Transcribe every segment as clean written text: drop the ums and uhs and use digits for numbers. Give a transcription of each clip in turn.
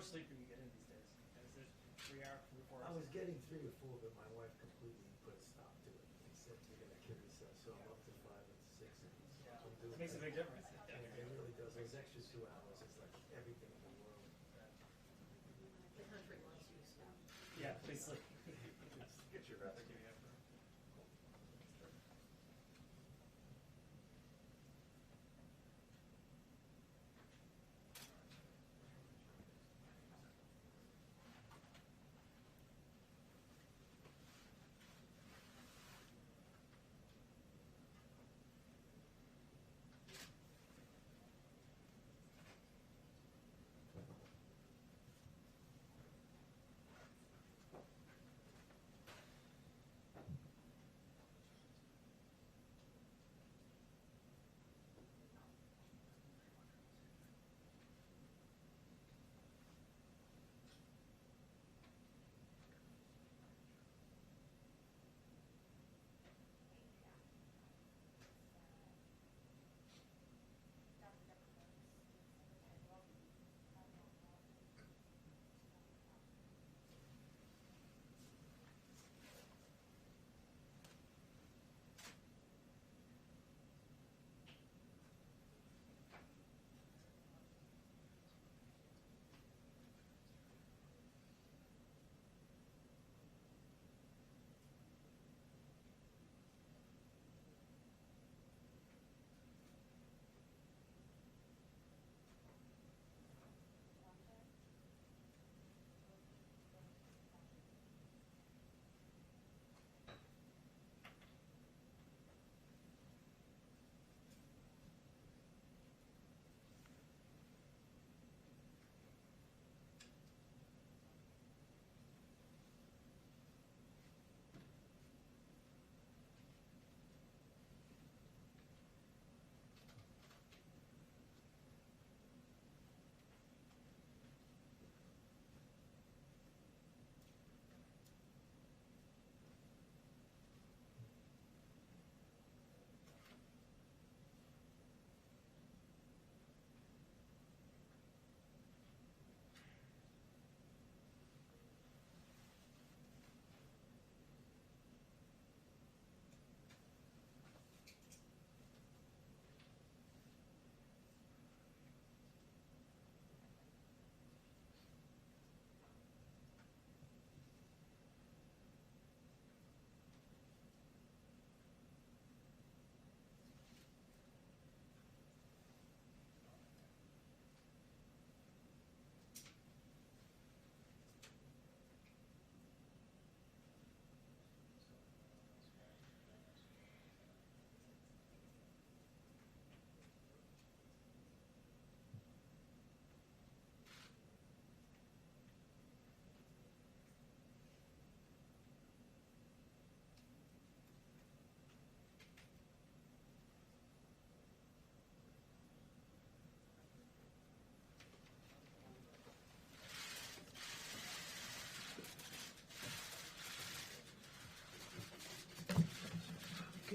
much sleep do you get in these days? Is it 3 hours, 4 hours? I was getting 3 or 4, but my wife completely put a stop to it. He said, "You're going to kill yourself." So I'm up to 5 and 6. Yeah, it makes a big difference. It really does. Those extra 2 hours is like everything in the world. The country wants you to stop. Yeah, please sleep. Get your rest.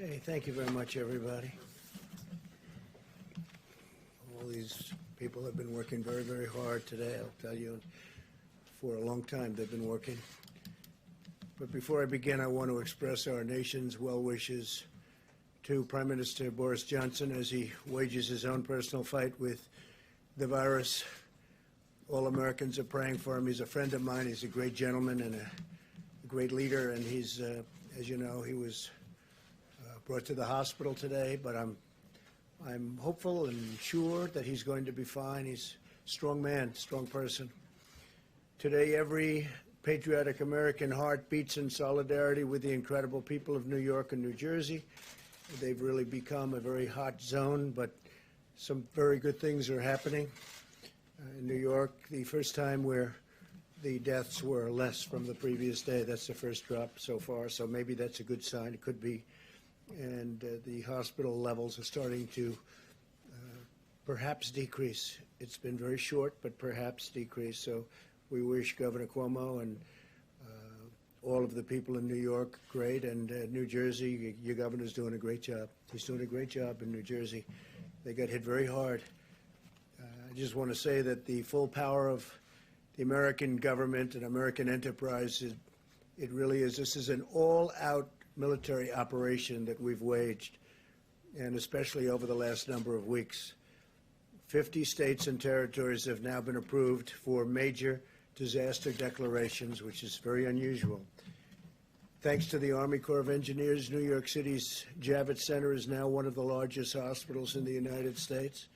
Okay, thank you very much, everybody. All these people have been working very, very hard today. I'll tell you, for a long time they've been working. But before I begin, I want to express our nation's well wishes to Prime Minister Boris Johnson as he wages his own personal fight with the virus. All Americans are praying for him. He's a friend of mine. He's a great gentleman and a great leader. And he's, as you know, he was brought to the hospital today, but I'm hopeful and sure that he's going to be fine. He's a strong man, strong person. Today, every patriotic American heart beats in solidarity with the incredible people of New York and New Jersey. They've really become a very hot zone, but some very good things are happening. In New York, the first time where the deaths were less from the previous day. That's the first drop so far, so maybe that's a good sign. It could be. And the hospital levels are starting to perhaps decrease. It's been very short, but perhaps decrease. So we wish Governor Cuomo and all of the people in New York great, and New Jersey, your governor's doing a great job. He's doing a great job in New Jersey. They got hit very hard. I just want to say that the full power of the American government and American enterprise. It really is. This is an all-out military operation that we've waged, and especially over the last number of weeks. 50 states and territories have now been approved for major disaster declarations, which is very unusual. Thanks to the Army Corps of Engineers, New York City's Javits Center is now one of the largest hospitals in the United States.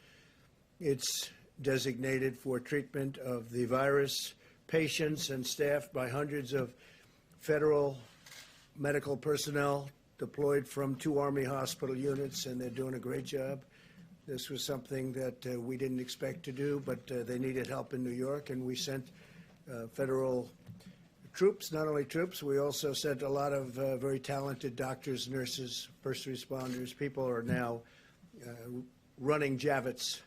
It's designated for treatment of the virus, patients and staffed by hundreds of federal medical personnel deployed from 2 Army hospital units, and they're doing a great job. This was something that we didn't expect to do, but they needed help in New York, and we sent federal troops. Not only troops, we also sent a lot of very talented doctors, nurses, first responders. People are now running Javits.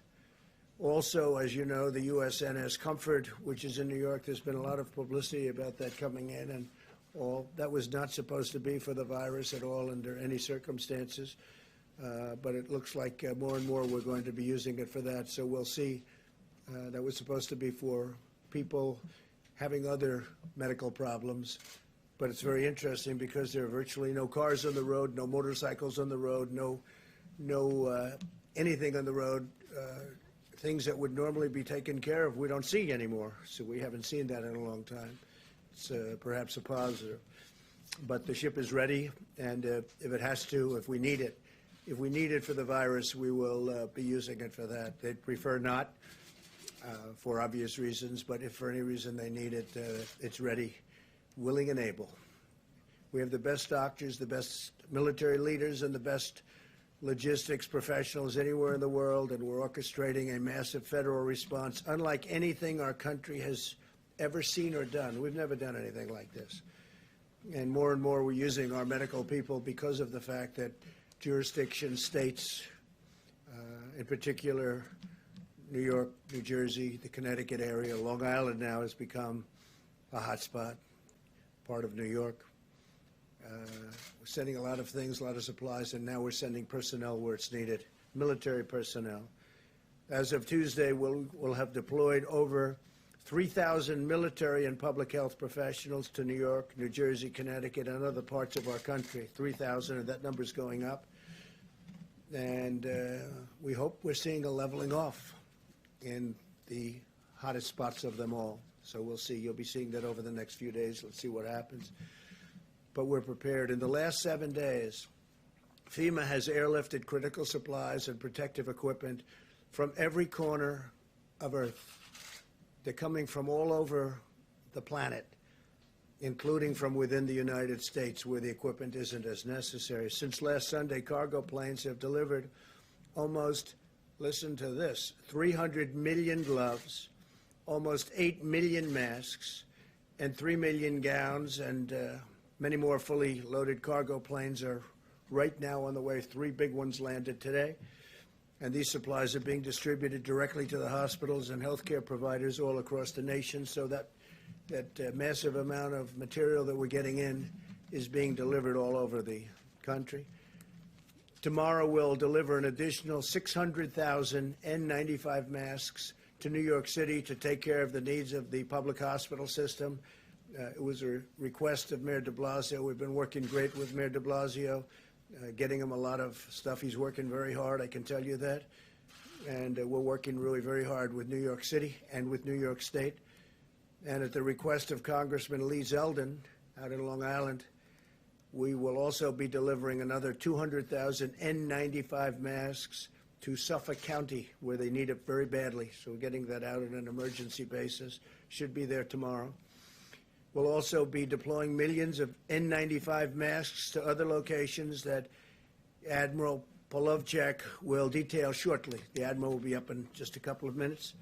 Also, as you know, the USNS Comfort, which is in New York, there's been a lot of publicity about that coming in, and all that was not supposed to be for the virus at all under any circumstances. But it looks like more and more we're going to be using it for that. So we'll see. That was supposed to be for people having other medical problems. But it's very interesting because there are virtually no cars on the road, no motorcycles on the road, no anything on the road. Things that would normally be taken care of, we don't see anymore. So we haven't seen that in a long time. It's perhaps a positive. But the ship is ready, and if it has to, if we need it for the virus, we will be using it for that. They'd prefer not, for obvious reasons, but if for any reason they need it, it's ready, willing and able. We have the best doctors, the best military leaders, and the best logistics professionals anywhere in the world, and we're orchestrating a massive federal response, unlike anything our country has ever seen or done. We've never done anything like this. And more we're using our medical people because of the fact that jurisdictions, states, in particular, New York, New Jersey, the Connecticut area, Long Island now has become a hot spot, part of New York. We're sending a lot of things, a lot of supplies, and now we're sending personnel where it's needed, military personnel. As of Tuesday, we'll have deployed over 3,000 military and public health professionals to New York, New Jersey, Connecticut, and other parts of our country. 3,000, and that number's going up. And we hope we're seeing a leveling off in the hottest spots of them all. So we'll see. You'll be seeing that over the next few days. Let's see what happens. But we're prepared. In the last 7 days, FEMA has airlifted critical supplies and protective equipment from every corner of Earth. They're coming from all over the planet, including from within the United States, where the equipment isn't as necessary. Since last Sunday, cargo planes have delivered almost, listen to this, 300 million gloves, almost 8 million masks, and 3 million gowns, and many more fully loaded cargo planes are right now on the way. 3 big ones landed today. And these supplies are being distributed directly to the hospitals and healthcare providers all across the nation, so that massive amount of material that we're getting in is being delivered all over the country. Tomorrow we'll deliver an additional 600,000 N95 masks to New York City to take care of the needs of the public hospital system. It was a request of Mayor de Blasio. We've been working great with Mayor de Blasio, getting him a lot of stuff. He's working very hard, I can tell you that. And we're working really very hard with New York City and with New York State. And at the request of Congressman Lee Zeldin out in Long Island, we will also be delivering another 200,000 N95 masks to Suffolk County, where they need it very badly. So we're getting that out on an emergency basis. Should be there tomorrow. We'll also be deploying millions of N95 masks to other locations that Admiral Polovchak will detail shortly. The Admiral will be up in just a couple of minutes.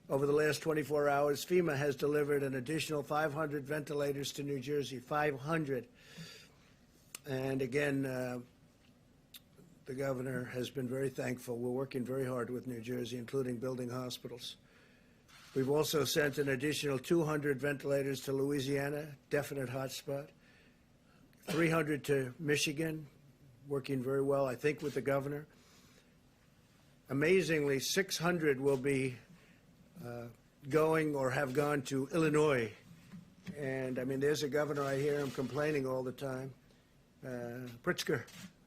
Over the last 24 hours, FEMA has delivered an additional 500 ventilators to New Jersey, 500. And again, the governor has been very thankful. We're working very hard with New Jersey, including building hospitals. We've also sent an additional 200 ventilators to Louisiana, definite hotspot, 300 to Michigan, working very well, I think, with the governor. Amazingly, 600 will be going or have gone to Illinois. And I mean, there's a governor, I hear him complaining all the time. Pritzker,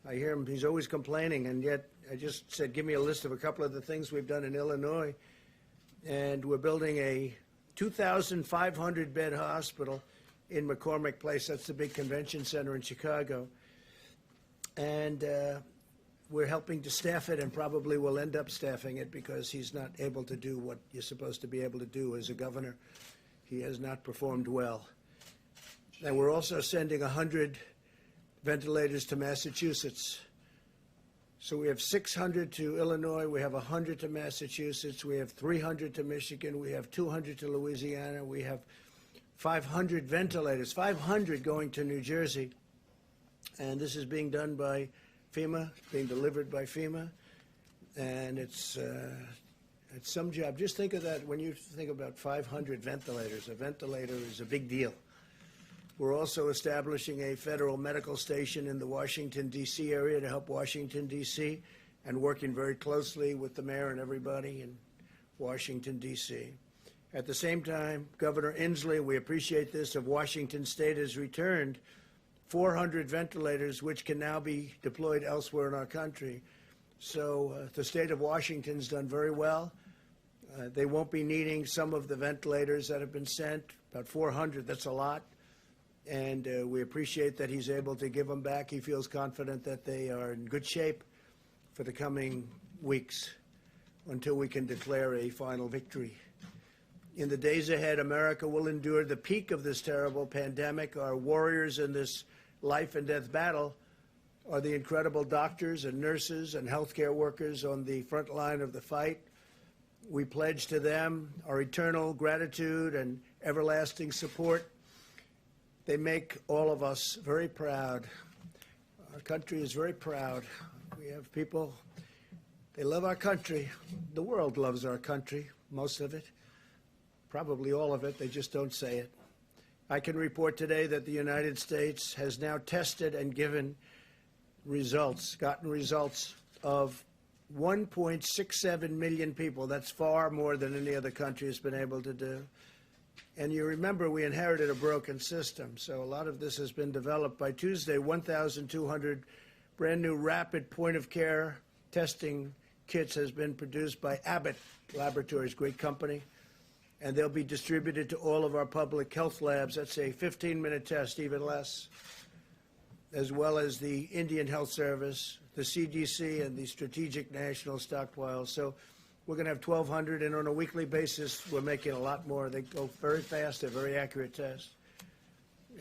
I hear him, he's always complaining, and yet I just said, give me a list of a couple of the things we've done in Illinois. And we're building a 2,500 bed hospital in McCormick Place. That's the big convention center in Chicago. And we're helping to staff it, and probably will end up staffing it because he's not able to do what you're supposed to be able to do as a governor. He has not performed well. And we're also sending 100 ventilators to Massachusetts. So we have 600 to Illinois, we have 100 to Massachusetts, we have 300 to Michigan, we have 200 to Louisiana, we have 500 ventilators, 500 going to New Jersey. And this is being done by FEMA, being delivered by FEMA. And it's some job. Just think of that when you think about 500 ventilators. A ventilator is a big deal. We're also establishing a federal medical station in the Washington, D.C. area to help Washington, D.C., and working very closely with the mayor and everybody in Washington, D.C. At the same time, Governor Inslee, we appreciate this, of Washington State has returned 400 ventilators, which can now be deployed elsewhere in our country. So the state of Washington's done very well. They won't be needing some of the ventilators that have been sent, about 400, that's a lot. And we appreciate that he's able to give them back. He feels confident that they are in good shape for the coming weeks until we can declare a final victory. In the days ahead, America will endure the peak of this terrible pandemic. Our warriors in this life and death battle are the incredible doctors and nurses and healthcare workers on the front line of the fight. We pledge to them our eternal gratitude and everlasting support. They make all of us very proud. Our country is very proud. We have people, they love our country. The world loves our country, most of it, probably all of it. They just don't say it. I can report today that the United States has now tested and gotten results of 1.67 million people. That's far more than any other country has been able to do. And you remember we inherited a broken system, so a lot of this has been developed. By Tuesday, 1,200 brand new rapid point-of-care testing kits has been produced by Abbott Laboratories, great company, and they'll be distributed to all of our public health labs. That's a 15-minute test, even less, as well as the Indian Health Service, the CDC, and the Strategic National Stockpile. So we're going to have 1,200, and on a weekly basis, we're making a lot more. They go very fast. They're very accurate tests.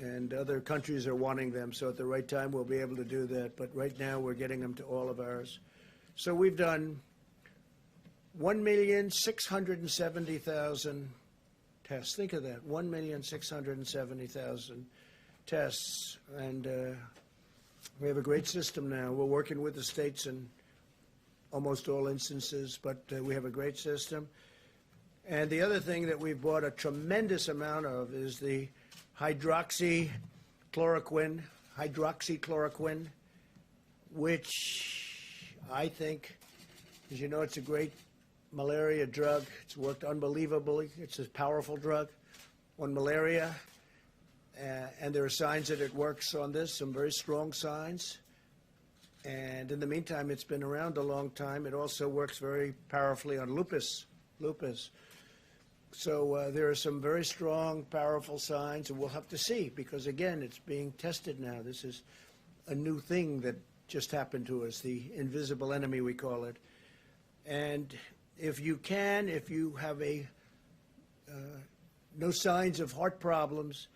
And other countries are wanting them, so at the right time, we'll be able to do that. But right now, we're getting them to all of ours. So we've done 1,670,000 tests. Think of that, 1,670,000 tests. And we have a great system now. We're working with the states in almost all instances, but we have a great system. And the other thing that we've bought a tremendous amount of is the hydroxychloroquine, which I think, as you know, it's a great malaria drug. It's worked unbelievably. It's a powerful drug on malaria, and there are signs that it works on this, some very strong signs. And in the meantime, it's been around a long time. It also works very powerfully on lupus. So there are some very strong, powerful signs, and we'll have to see, because, again, it's being tested now. This is a new thing that just happened to us, the invisible enemy, we call it. And if you have no signs of heart problems,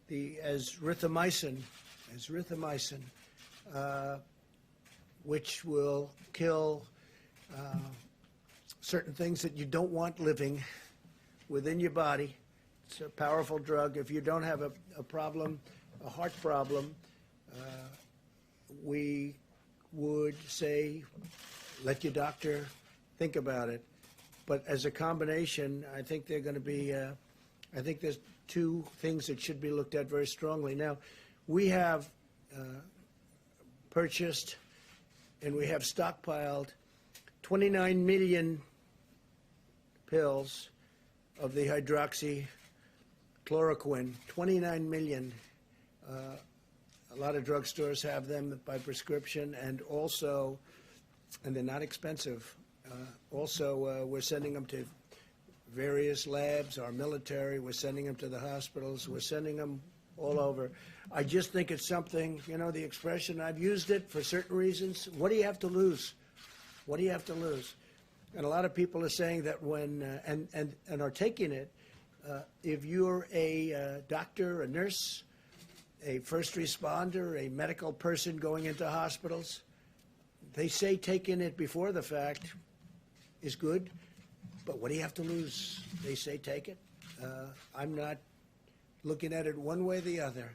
the azithromycin, which will kill certain things that you don't want living within your body. It's a powerful drug. If you don't have a problem, a heart problem, we would say let your doctor think about it. But as a combination, I think they're going to be, I think there's two things that should be looked at very strongly. Now, we have purchased and we have stockpiled 29 million pills of the hydroxychloroquine, 29 million. A lot of drugstores have them by prescription, and also, and they're not expensive. We're sending them to various labs, our military, we're sending them to the hospitals, we're sending them all over. I just think it's something, the expression, I've used it for certain reasons. What do you have to lose? What do you have to lose? And a lot of people are saying that when, and are taking it, if you're a doctor, a nurse, a first responder, a medical person going into hospitals, they say taking it before the fact is good, but what do you have to lose? They say take it. I'm not looking at it one way or the other,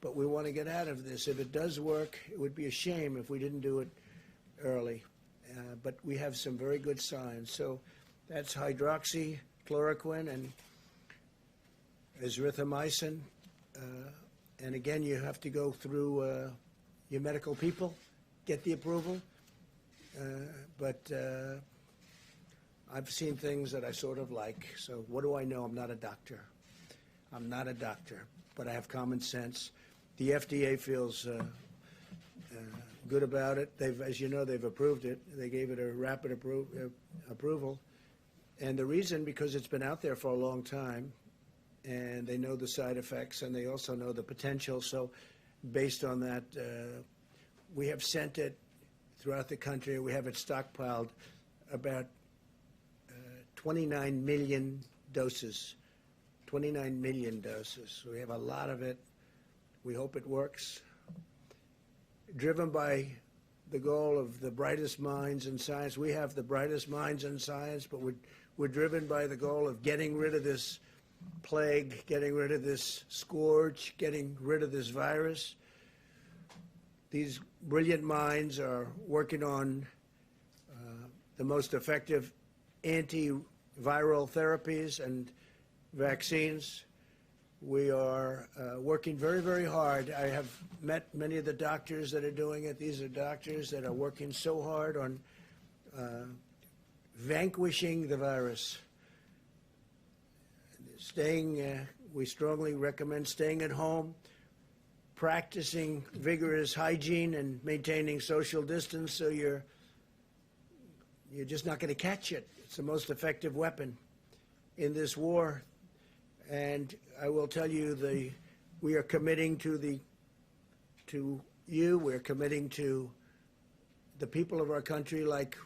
but we want to get out of this. If it does work, it would be a shame if we didn't do it early. But we have some very good signs. So that's hydroxychloroquine and azithromycin. And again, you have to go through your medical people, get the approval. But I've seen things that I sort of like. So what do I know? I'm not a doctor. I'm not a doctor, but I have common sense. The FDA feels good about it. As you know, they've approved it. They gave it a rapid approval. And the reason, because it's been out there for a long time, and they know the side effects, and they also know the potential. So based on that, we have sent it throughout the country. We have it stockpiled, about 29 million doses. 29 million doses. We have a lot of it. We hope it works. Driven by the goal of the brightest minds in science. We have the brightest minds in science, but we're driven by the goal of getting rid of this plague, getting rid of this scourge, getting rid of this virus. These brilliant minds are working on the most effective antiviral therapies and vaccines. We are working very, very hard. I have met many of the doctors that are doing it. These are doctors that are working so hard on vanquishing the virus. We strongly recommend staying at home, practicing vigorous hygiene and maintaining social distance so you're just not going to catch it. It's the most effective weapon in this war. And I will tell you, we are committing to you, we're committing to the people of our country like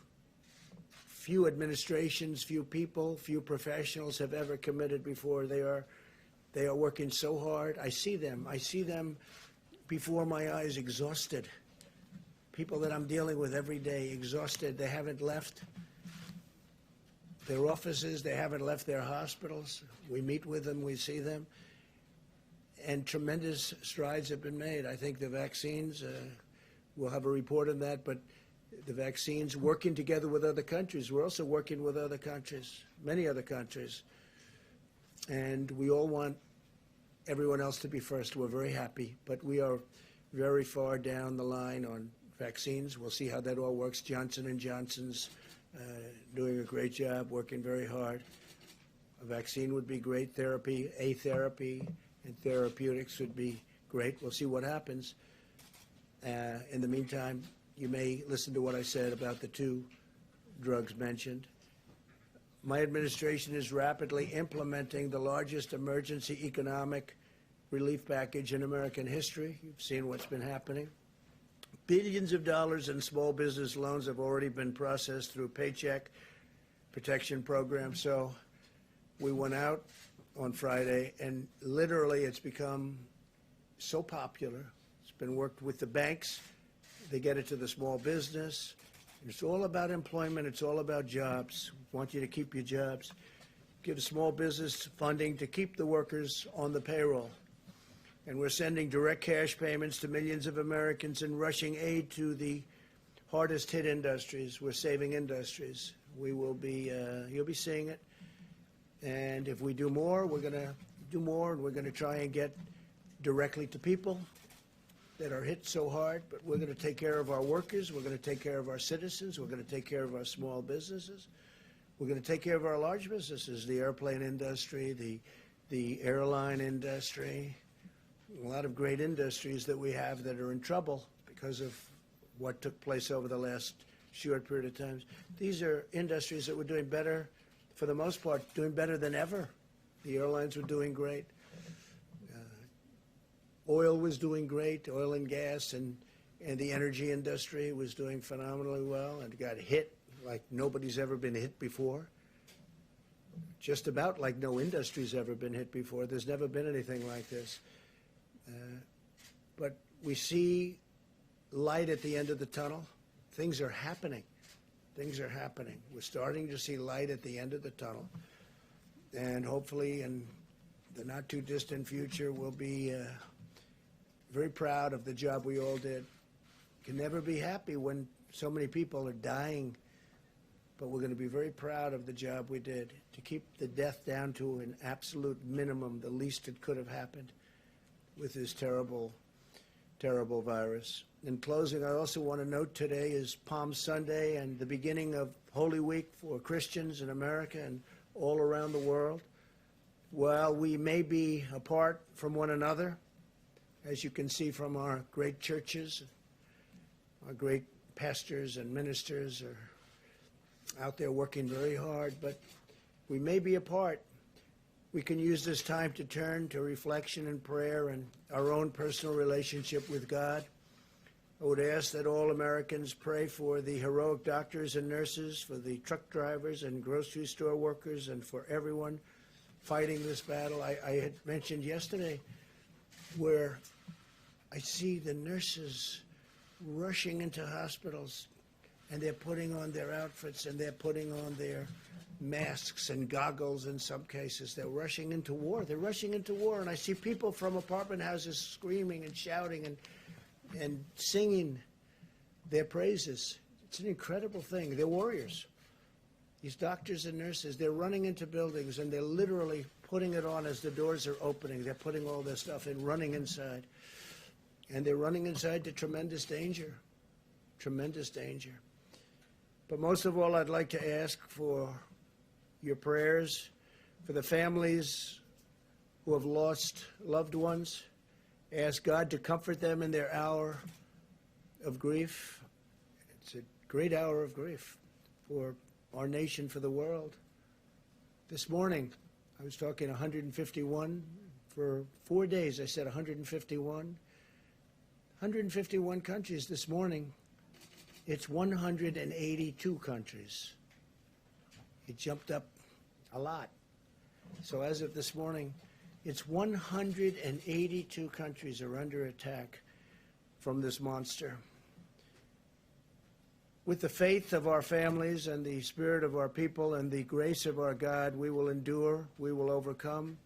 few administrations, few people, few professionals have ever committed before. They are working so hard. I see them before my eyes, exhausted. People that I'm dealing with every day, exhausted. They haven't left their offices. They haven't left their hospitals. We meet with them. We see them. And tremendous strides have been made. I think the vaccines, we'll have a report on that, but the vaccines, working together with other countries. We're also working with other countries, many other countries. And we all want everyone else to be first. We're very happy, but we are very far down the line on vaccines. We'll see how that all works. Johnson & Johnson's doing a great job, working very hard. A vaccine would be great. Therapy and therapeutics would be great. We'll see what happens. In the meantime, you may listen to what I said about the two drugs mentioned. My administration is rapidly implementing the largest emergency economic relief package in American history. You've seen what's been happening. Billions of dollars in small business loans have already been processed through Paycheck Protection Program. So we went out on Friday, and literally it's become so popular. It's been worked with the banks. They get it to the small business. It's all about employment. It's all about jobs. We want you to keep your jobs. Give small business funding to keep the workers on the payroll. And we're sending direct cash payments to millions of Americans and rushing aid to the hardest hit industries. We're saving industries. We will be, you'll be seeing it. And if we do more, we're going to do more, and we're going to try and get directly to people that are hit so hard. But we're going to take care of our workers. We're going to take care of our citizens. We're going to take care of our small businesses. We're going to take care of our large businesses, the airplane industry, the airline industry, a lot of great industries that we have that are in trouble because of what took place over the last short period of time. These are industries that were doing better, for the most part, doing better than ever. The airlines were doing great. Oil was doing great, oil and gas, and the energy industry was doing phenomenally well and got hit like nobody's ever been hit before. Just about like no industry's ever been hit before. There's never been anything like this. But we see light at the end of the tunnel. Things are happening. Things are happening. We're starting to see light at the end of the tunnel. And hopefully in the not too distant future, we'll be very proud of the job we all did. Can never be happy when so many people are dying, but we're going to be very proud of the job we did to keep the death down to an absolute minimum, the least it could have happened with this terrible, terrible virus. In closing, I also want to note today is Palm Sunday and the beginning of Holy Week for Christians in America and all around the world. While we may be apart from one another, as you can see from our great churches, our great pastors and ministers are out there working very hard, but we may be apart. We can use this time to turn to reflection and prayer and our own personal relationship with God. I would ask that all Americans pray for the heroic doctors and nurses, for the truck drivers and grocery store workers, and for everyone fighting this battle. I had mentioned yesterday where I see the nurses rushing into hospitals, and they're putting on their outfits and they're putting on their masks and goggles in some cases. They're rushing into war. They're rushing into war. And I see people from apartment houses screaming and shouting and singing their praises. It's an incredible thing. They're warriors. These doctors and nurses, they're running into buildings and they're literally putting it on as the doors are opening. They're putting all their stuff in, running inside. And they're running inside to tremendous danger. Tremendous danger. But most of all, I'd like to ask for your prayers for the families who have lost loved ones. Ask God to comfort them in their hour of grief. It's a great hour of grief for our nation, for the world. This morning, I was talking 151. For 4 days, I said 151. 151 countries. This morning, it's 182 countries. It jumped up a lot. So as of this morning, it's 182 countries are under attack from this monster. With the faith of our families and the spirit of our people and the grace of our God, we will endure, we will overcome,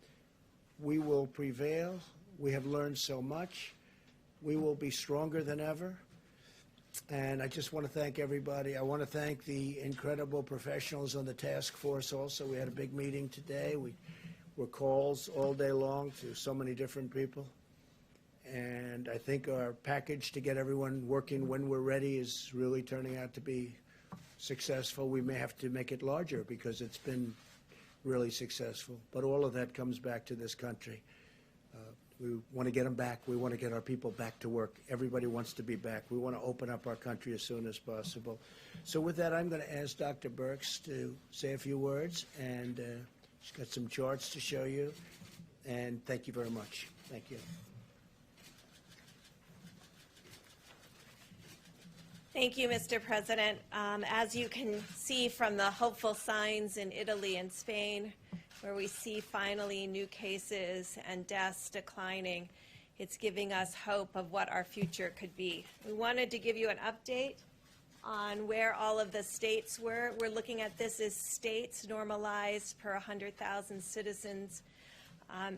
we will prevail. We have learned so much. We will be stronger than ever. And I just want to thank everybody. I want to thank the incredible professionals on the task force also. We had a big meeting today. We were calls all day long to so many different people. And I think our package to get everyone working when we're ready is really turning out to be successful. We may have to make it larger because it's been really successful. But all of that comes back to this country. We want to get them back. We want to get our people back to work. Everybody wants to be back. We want to open up our country as soon as possible. So with that, I'm going to ask Dr. Birx to say a few words. And she's got some charts to show you. And thank you very much. Thank you. Thank you, Mr. President. As you can see from the hopeful signs in Italy and Spain, where we see finally new cases and deaths declining, it's giving us hope of what our future could be. We wanted to give you an update on where all of the states were. We're looking at this as states normalized per 100,000 citizens.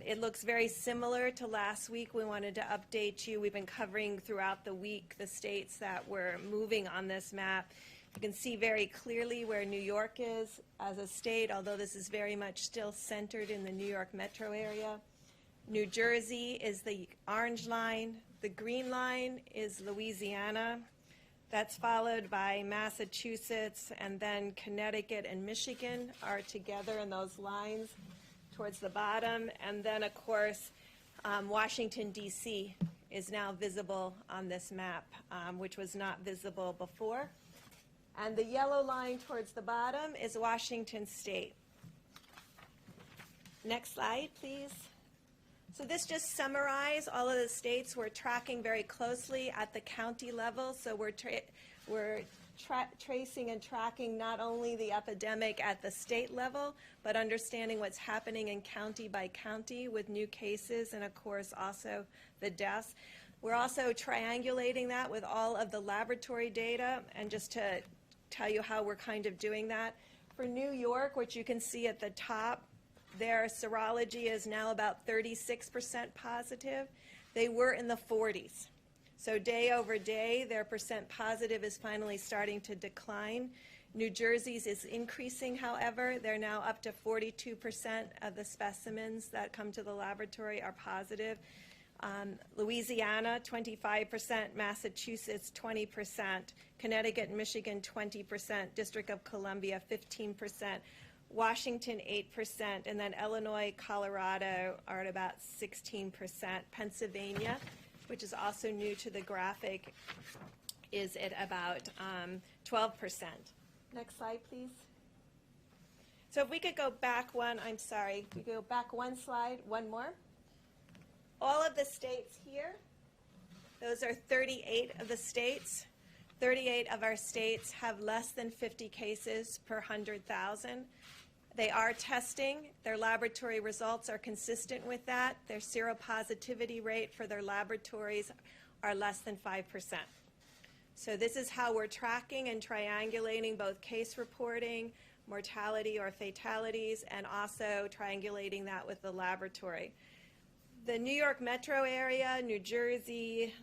It looks very similar to last week. We wanted to update you. We've been covering throughout the week the states that were moving on this map. You can see very clearly where New York is as a state, although this is very much still centered in the New York metro area. New Jersey is the orange line. The green line is Louisiana. That's followed by Massachusetts, and then Connecticut and Michigan are together in those lines towards the bottom. And then, of course, Washington, D.C. is now visible on this map, which was not visible before. And the yellow line towards the bottom is Washington State. Next slide, please. So this just summarizes all of the states we're tracking very closely at the county level. So we're tracing and tracking not only the epidemic at the state level, but understanding what's happening in county by county with new cases and, of course, also the deaths. We're also triangulating that with all of the laboratory data. And just to tell you how we're kind of doing that, for New York, which you can see at the top, their serology is now about 36% positive. They were in the 40s. So day over day, their percent positive is finally starting to decline. New Jersey's is increasing, however. They're now up to 42% of the specimens that come to the laboratory are positive. Louisiana, 25%, Massachusetts, 20%, Connecticut and Michigan, 20%, District of Columbia, 15%, Washington, 8%, and then Illinois, Colorado are at about 16%. Pennsylvania, which is also new to the graphic, is at about 12%. Next slide, please. So if we could go back one, I'm sorry, we go back one slide, one more. All of the states here, those are 38 of the states. 38 of our states have less than 50 cases per 100,000. They are testing. Their laboratory results are consistent with that. Their seropositivity rate for their laboratories are less than 5%. So this is how we're tracking and triangulating both case reporting, mortality or fatalities, and also triangulating that with the laboratory. The New York metro area, New Jersey,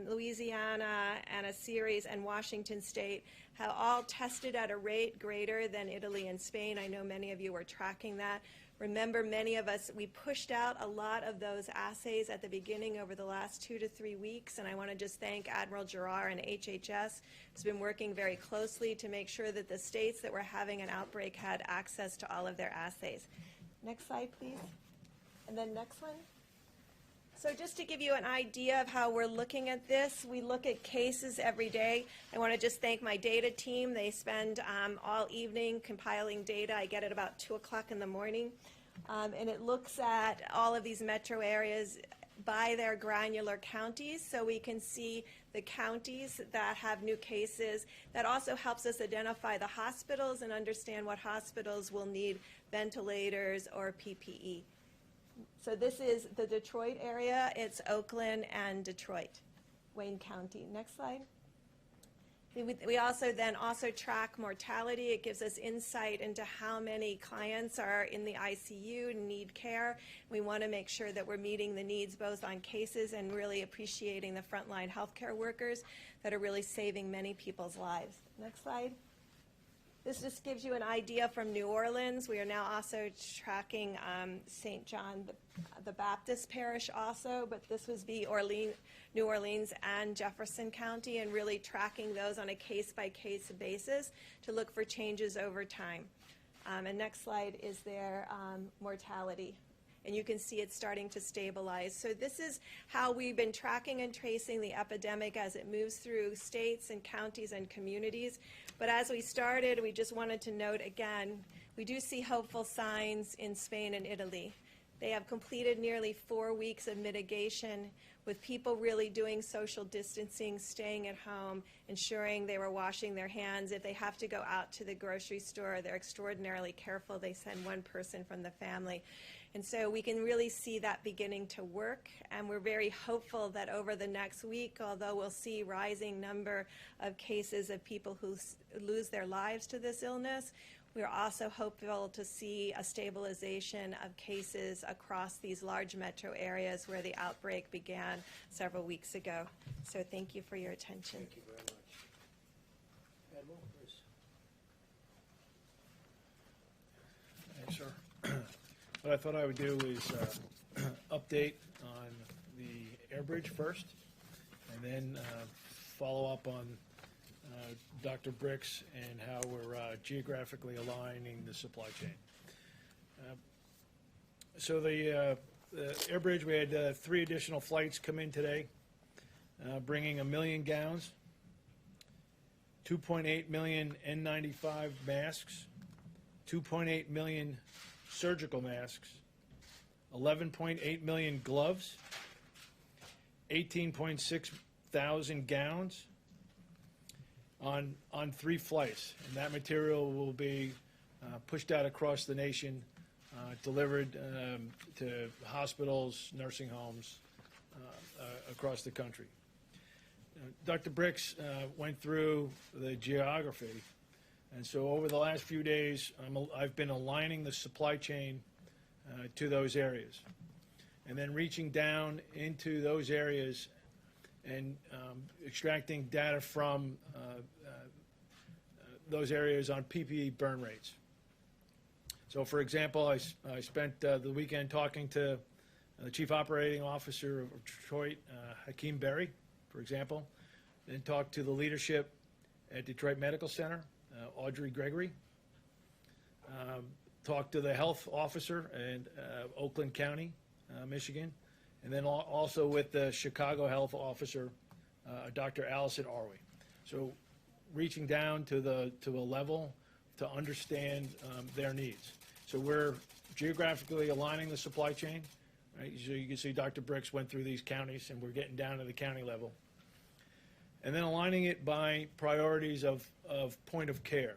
Louisiana, and a series, and Washington State have all tested at a rate greater than Italy and Spain. I know many of you were tracking that. Remember, many of us, we pushed out a lot of those assays at the beginning over the last 2 to 3 weeks, and I want to just thank Admiral Giroir and HHS, who's been working very closely to make sure that the states that were having an outbreak had access to all of their assays. Next slide, please. And then next one. So just to give you an idea of how we're looking at this, we look at cases every day. I want to just thank my data team. They spend all evening compiling data. I get it about 2 o'clock in the morning. And it looks at all of these metro areas by their granular counties, so we can see the counties that have new cases. That also helps us identify the hospitals and understand what hospitals will need ventilators or PPE. So this is the Detroit area. It's Oakland and Detroit, Wayne County. Next slide. We also track mortality. It gives us insight into how many clients are in the ICU and need care. We want to make sure that we're meeting the needs both on cases and really appreciating the frontline healthcare workers that are really saving many people's lives. Next slide. This just gives you an idea from New Orleans. We are now also tracking St. John the Baptist Parish also, but this was New Orleans and Jefferson County, and really tracking those on a case-by-case basis to look for changes over time. And next slide is their mortality. And you can see it's starting to stabilize. So this is how we've been tracking and tracing the epidemic as it moves through states and counties and communities. But as we started, we just wanted to note again, we do see hopeful signs in Spain and Italy. They have completed nearly 4 weeks of mitigation with people really doing social distancing, staying at home, ensuring they were washing their hands. If they have to go out to the grocery store, they're extraordinarily careful. They send one person from the family. And so we can really see that beginning to work, and we're very hopeful that over the next week, although we'll see rising number of cases of people who lose their lives to this illness, we're also hopeful to see a stabilization of cases across these large metro areas where the outbreak began several weeks ago. So thank you for your attention. Thank you very much. Admiral, please. Thanks, sir. What I thought I would do is update on the air bridge first, and then follow up on Dr. Bricks and how we're geographically aligning the supply chain. So the air bridge, we had 3 additional flights come in today, bringing 1 million gowns, 2.8 million N95 masks, 2.8 million surgical masks, 11.8 million gloves, 18.6 thousand gowns on 3 flights. And that material will be pushed out across the nation, delivered to hospitals, nursing homes across the country. Dr. Bricks went through the geography, and so over the last few days, I've been aligning the supply chain to those areas, and then reaching down into those areas and extracting data from those areas on PPE burn rates. So, for example, I spent the weekend talking to the Chief Operating Officer of Detroit, Hakeem Berry, for example, then talked to the leadership at Detroit Medical Center, Audrey Gregory, talked to the health officer in Oakland County, Michigan, and then also with the Chicago health officer, Dr. Allison Arway. So reaching down to a level to understand their needs. So we're geographically aligning the supply chain. Right? So you can see Dr. Bricks went through these counties, and we're getting down to the county level. And then aligning it by priorities of point of care.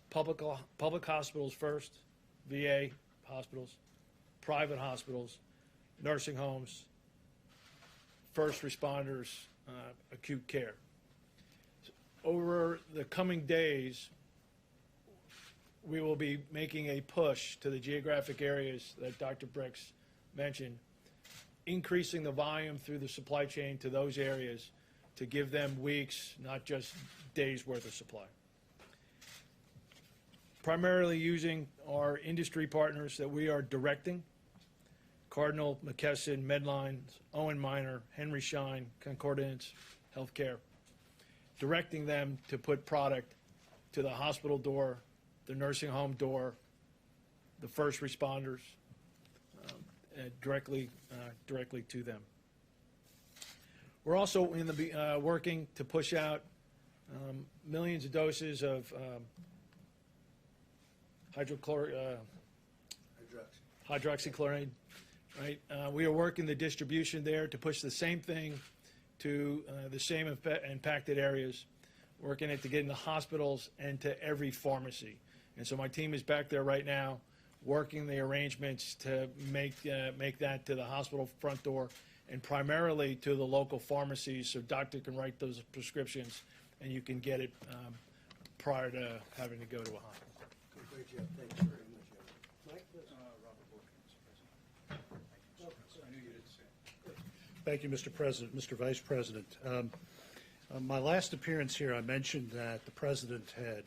Public hospitals first, VA hospitals, private hospitals, nursing homes, first responders, acute care. So over the coming days, we will be making a push to the geographic areas that Dr. Bricks mentioned, increasing the volume through the supply chain to those areas to give them weeks, not just days worth of supply. Primarily using our industry partners that we are directing, Cardinal, McKesson, Medline, Owen Minor, Henry Schein, Concordance Healthcare, directing them to put product to the hospital door, the nursing home door, the first responders, directly to them. We're also in the working to push out millions of doses of hydroxychloroquine. Right, we are working the distribution there to push the same thing to the same impacted areas, working it to get in the hospitals and to every pharmacy. And so my team is back there right now, working the arrangements to make that to the hospital front door and primarily to the local pharmacies, so doctor can write those prescriptions and you can get it prior to having to go to a hospital. Great job. Thanks very much. Mike, please. Thank you, Mr. President, Mr. Vice President. My last appearance here, I mentioned that the President had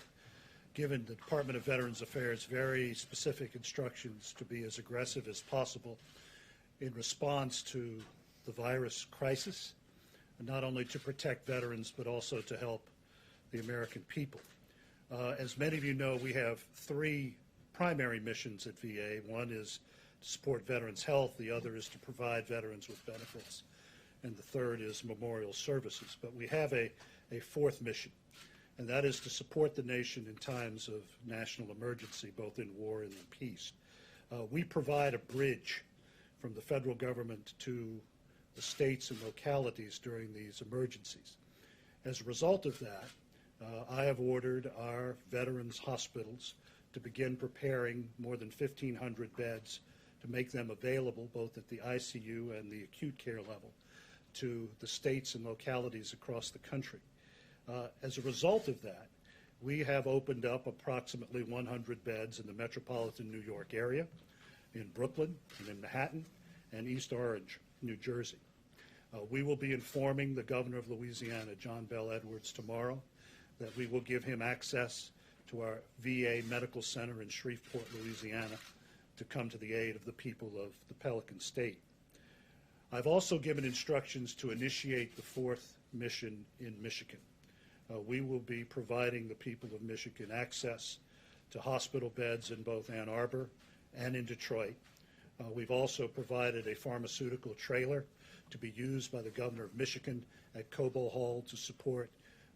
given the Department of Veterans Affairs very specific instructions to be as aggressive as possible in response to the virus crisis, and not only to protect veterans, but also to help the American people. As many of you know, we have 3 primary missions at VA. One is to support veterans' health, the other is to provide veterans with benefits, and the third is memorial services. But we have a 4th mission, and that is to support the nation in times of national emergency, both in war and in peace. We provide a bridge from the federal government to the states and localities during these emergencies. As a result of that, I have ordered our veterans' hospitals to begin preparing more than 1,500 beds to make them available both at the ICU and the acute care level to the states and localities across the country. As a result of that, we have opened up approximately 100 beds in the metropolitan New York area, in Brooklyn, and in Manhattan, and East Orange, New Jersey. We will be informing the governor of Louisiana, John Bel Edwards, tomorrow that we will give him access to our VA Medical Center in Shreveport, Louisiana, to come to the aid of the people of the Pelican State. I've also given instructions to initiate the 4th mission in Michigan. we will be providing the people of Michigan access to hospital beds in both Ann Arbor and in Detroit. We've also provided a pharmaceutical trailer to be used by the governor of Michigan at Cobo Hall to support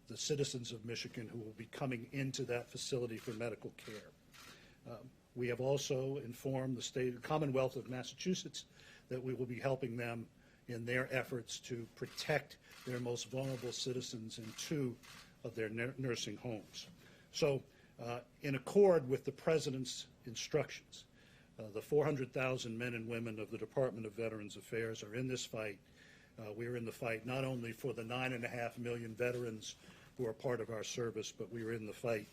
the citizens of Michigan who will be coming into that facility for medical care. We have also informed the Commonwealth of Massachusetts that we will be helping them in their efforts to protect their most vulnerable citizens in 2 of their nursing homes. So, in accord with the President's instructions, the 400,000 men and women of the Department of Veterans Affairs are in this fight. We are in the fight not only for the 9.5 million veterans who are part of our service, but we are in the fight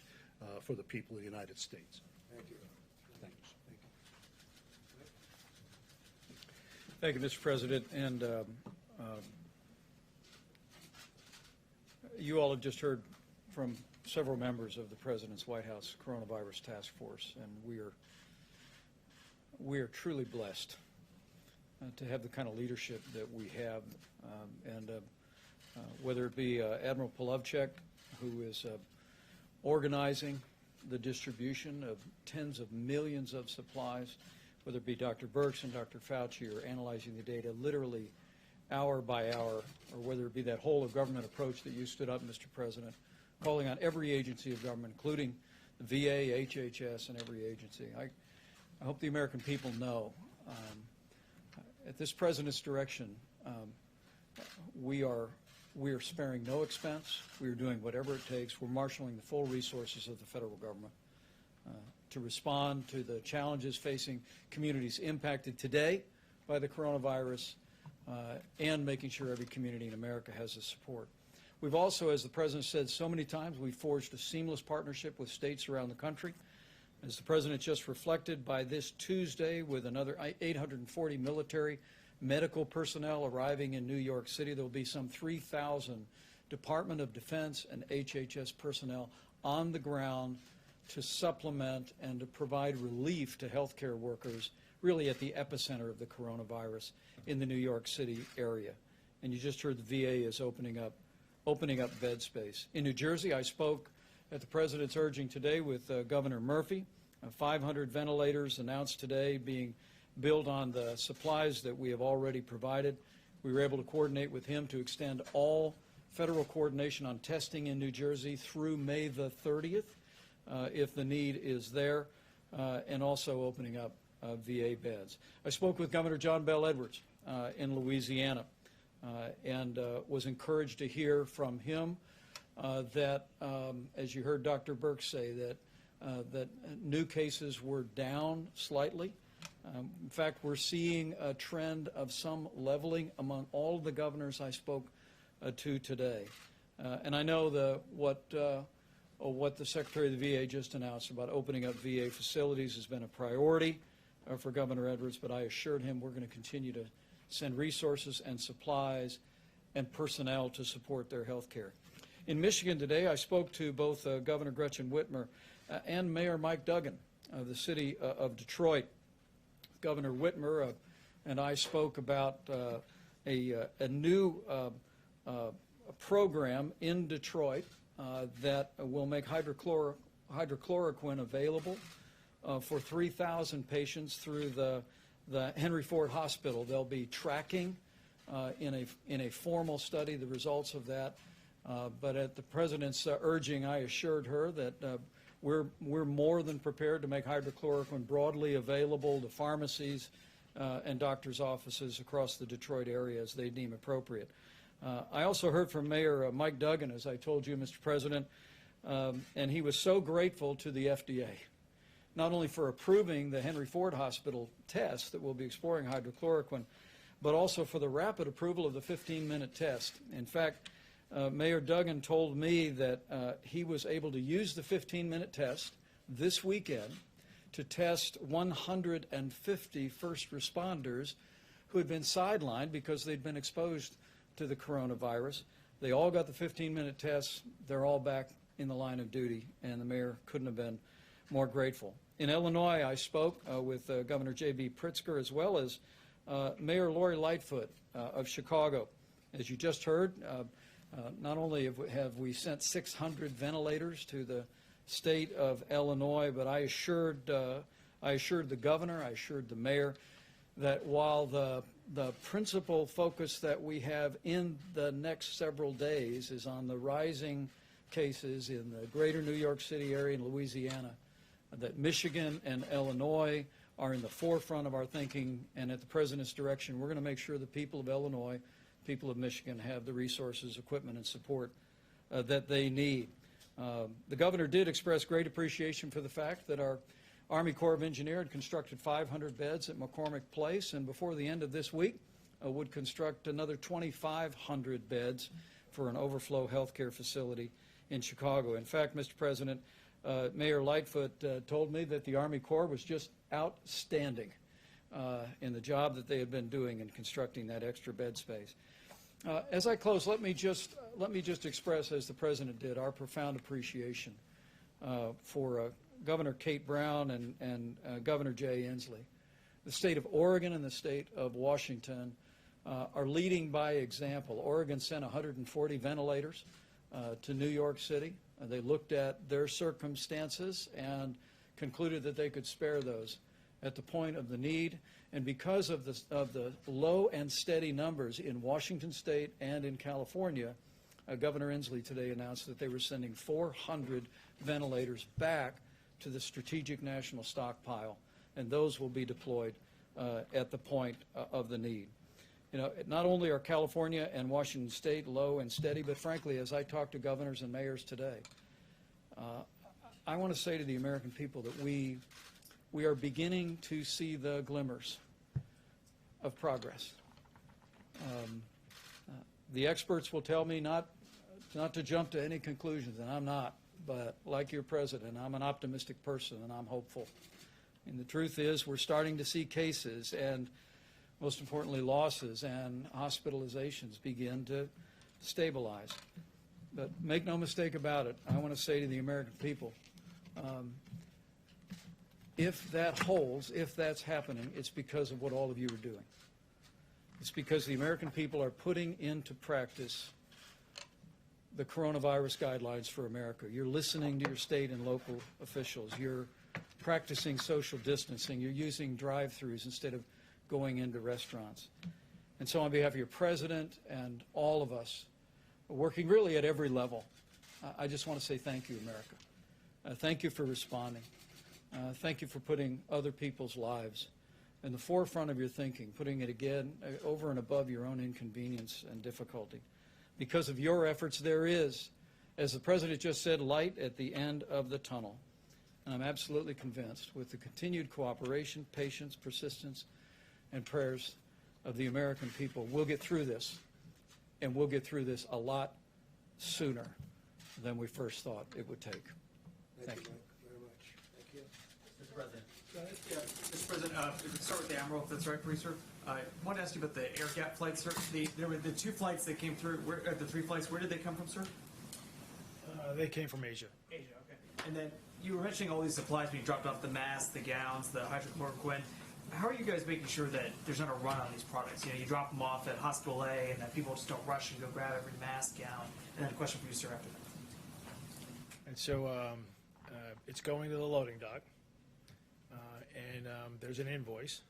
for the people of the United States. Thank you. Thank you. Thank you, Mr. President. And you all have just heard from several members of the President's White House Coronavirus Task Force, and we are truly blessed to have the kind of leadership that we have, whether it be Admiral Polovchek, who is organizing the distribution of tens of millions of supplies, whether it be Dr. Birx and Dr. Fauci are analyzing the data literally hour by hour, or whether it be that whole of government approach that you stood up, Mr. President, calling on every agency of government, including the VA, HHS, and every agency. I hope the American people know, at this President's direction, we are sparing no expense. We are doing whatever it takes. We're marshaling the full resources of the federal government to respond to the challenges facing communities impacted today by the coronavirus, and making sure every community in America has the support. We've also, as the President said so many times, we've forged a seamless partnership with states around the country. As the President just reflected, by this Tuesday, with another 840 military medical personnel arriving in New York City, there will be some 3,000 Department of Defense and HHS personnel on the ground to supplement and to provide relief to healthcare workers, really at the epicenter of the coronavirus in the New York City area. And you just heard the VA is opening up bed space. In New Jersey, I spoke at the President's urging today with Governor Murphy. 500 ventilators announced today being built on the supplies that we have already provided. We were able to coordinate with him to extend all federal coordination on testing in New Jersey through May the 30th, if the need is there, and also opening up VA beds. I spoke with Governor John Bel Edwards in Louisiana, and was encouraged to hear from him that, as you heard Dr. Birx say, that new cases were down slightly. In fact, we're seeing a trend of some leveling among all of the governors I spoke to today. And I know what the Secretary of the VA just announced about opening up VA facilities has been a priority for Governor Edwards, but I assured him we're going to continue to send resources and supplies and personnel to support their health care. In Michigan today, I spoke to both Governor Gretchen Whitmer and Mayor Mike Duggan of the city of Detroit. Governor Whitmer and I spoke about a new program in Detroit that will make hydrochloroquine available for 3,000 patients through the Henry Ford Hospital. They'll be tracking in a formal study the results of that. But at the President's urging, I assured her that we're more than prepared to make hydrochloroquine broadly available to pharmacies and doctors' offices across the Detroit area as they deem appropriate. I also heard from Mayor Mike Duggan, as I told you, Mr. President, and he was so grateful to the FDA, not only for approving the Henry Ford Hospital test that will be exploring hydrochloroquine, but also for the rapid approval of the 15-minute test. In fact, Mayor Duggan told me that he was able to use the 15-minute test this weekend to test 150 first responders who had been sidelined because they'd been exposed to the coronavirus. They all got the 15-minute test. They're all back in the line of duty, and the mayor couldn't have been more grateful. In Illinois, I spoke with Governor J.B. Pritzker, as well as Mayor Lori Lightfoot of Chicago. As you just heard, Not only have we sent 600 ventilators to the state of Illinois, but I assured the governor, I assured the mayor that while the principal focus that we have in the next several days is on the rising cases in the greater New York City area and Louisiana, that Michigan and Illinois are in the forefront of our thinking, and at the President's direction, we're going to make sure the people of Illinois, people of Michigan have the resources, equipment, and support that they need. The governor did express great appreciation for the fact that our Army Corps of Engineers had constructed 500 beds at McCormick Place, and before the end of this week would construct another 2,500 beds for an overflow healthcare facility in Chicago. In fact, Mr. President, Mayor Lightfoot told me that the Army Corps was just outstanding in the job that they had been doing in constructing that extra bed space. As I close, let me just express, as the President did, our profound appreciation for Governor Kate Brown and Governor Jay Inslee. The state of Oregon and the state of Washington are leading by example. Oregon sent 140 ventilators to New York City. They looked at their circumstances and concluded that they could spare those at the point of the need. And because of the low and steady numbers in Washington State and in California, Governor Inslee today announced that they were sending 400 ventilators back to the Strategic National Stockpile, and those will be deployed at the point of the need. You know, not only are California and Washington State low and steady, but frankly, as I talk to governors and mayors today, I want to say to the American people that we are beginning to see the glimmers of progress. The experts will tell me not to jump to any conclusions, and I'm not, but like your president, I'm an optimistic person and I'm hopeful. And the truth is we're starting to see cases and, most importantly, losses and hospitalizations begin to stabilize. But make no mistake about it, I want to say to the American people, if that holds, if that's happening, it's because of what all of you are doing. It's because the American people are putting into practice the coronavirus guidelines for America. You're listening to your state and local officials. You're practicing social distancing. You're using drive-thrus instead of going into restaurants. And so on behalf of your president and all of us, working really at every level, I just want to say thank you, America. Thank you for responding. Thank you for putting other people's lives in the forefront of your thinking, putting it again over and above your own inconvenience and difficulty. Because of your efforts, there is, as the President just said, light at the end of the tunnel. And I'm absolutely convinced with the continued cooperation, patience, persistence, and prayers of the American people, we'll get through this, and we'll get through this a lot sooner than we first thought it would take. Thank you. Very much. Thank you. Mr. President. Yeah, Mr. President, if we could start with the Admiral, if that's right, please, sir. I wanted to ask you about the air gap flights, sir. There were the 2 flights that came through, the 3 flights, where did they come from, sir? They came from Asia. Asia, okay. And then you were mentioning all these supplies being dropped off, the masks, the gowns, the hydrochloroquine. How are you guys making sure that there's not a run on these products? You know, you drop them off at Hospital A, and that people just don't rush and go grab every mask, gown. And then a question for you, sir, after that. And so it's going to the loading dock, and there's an invoice.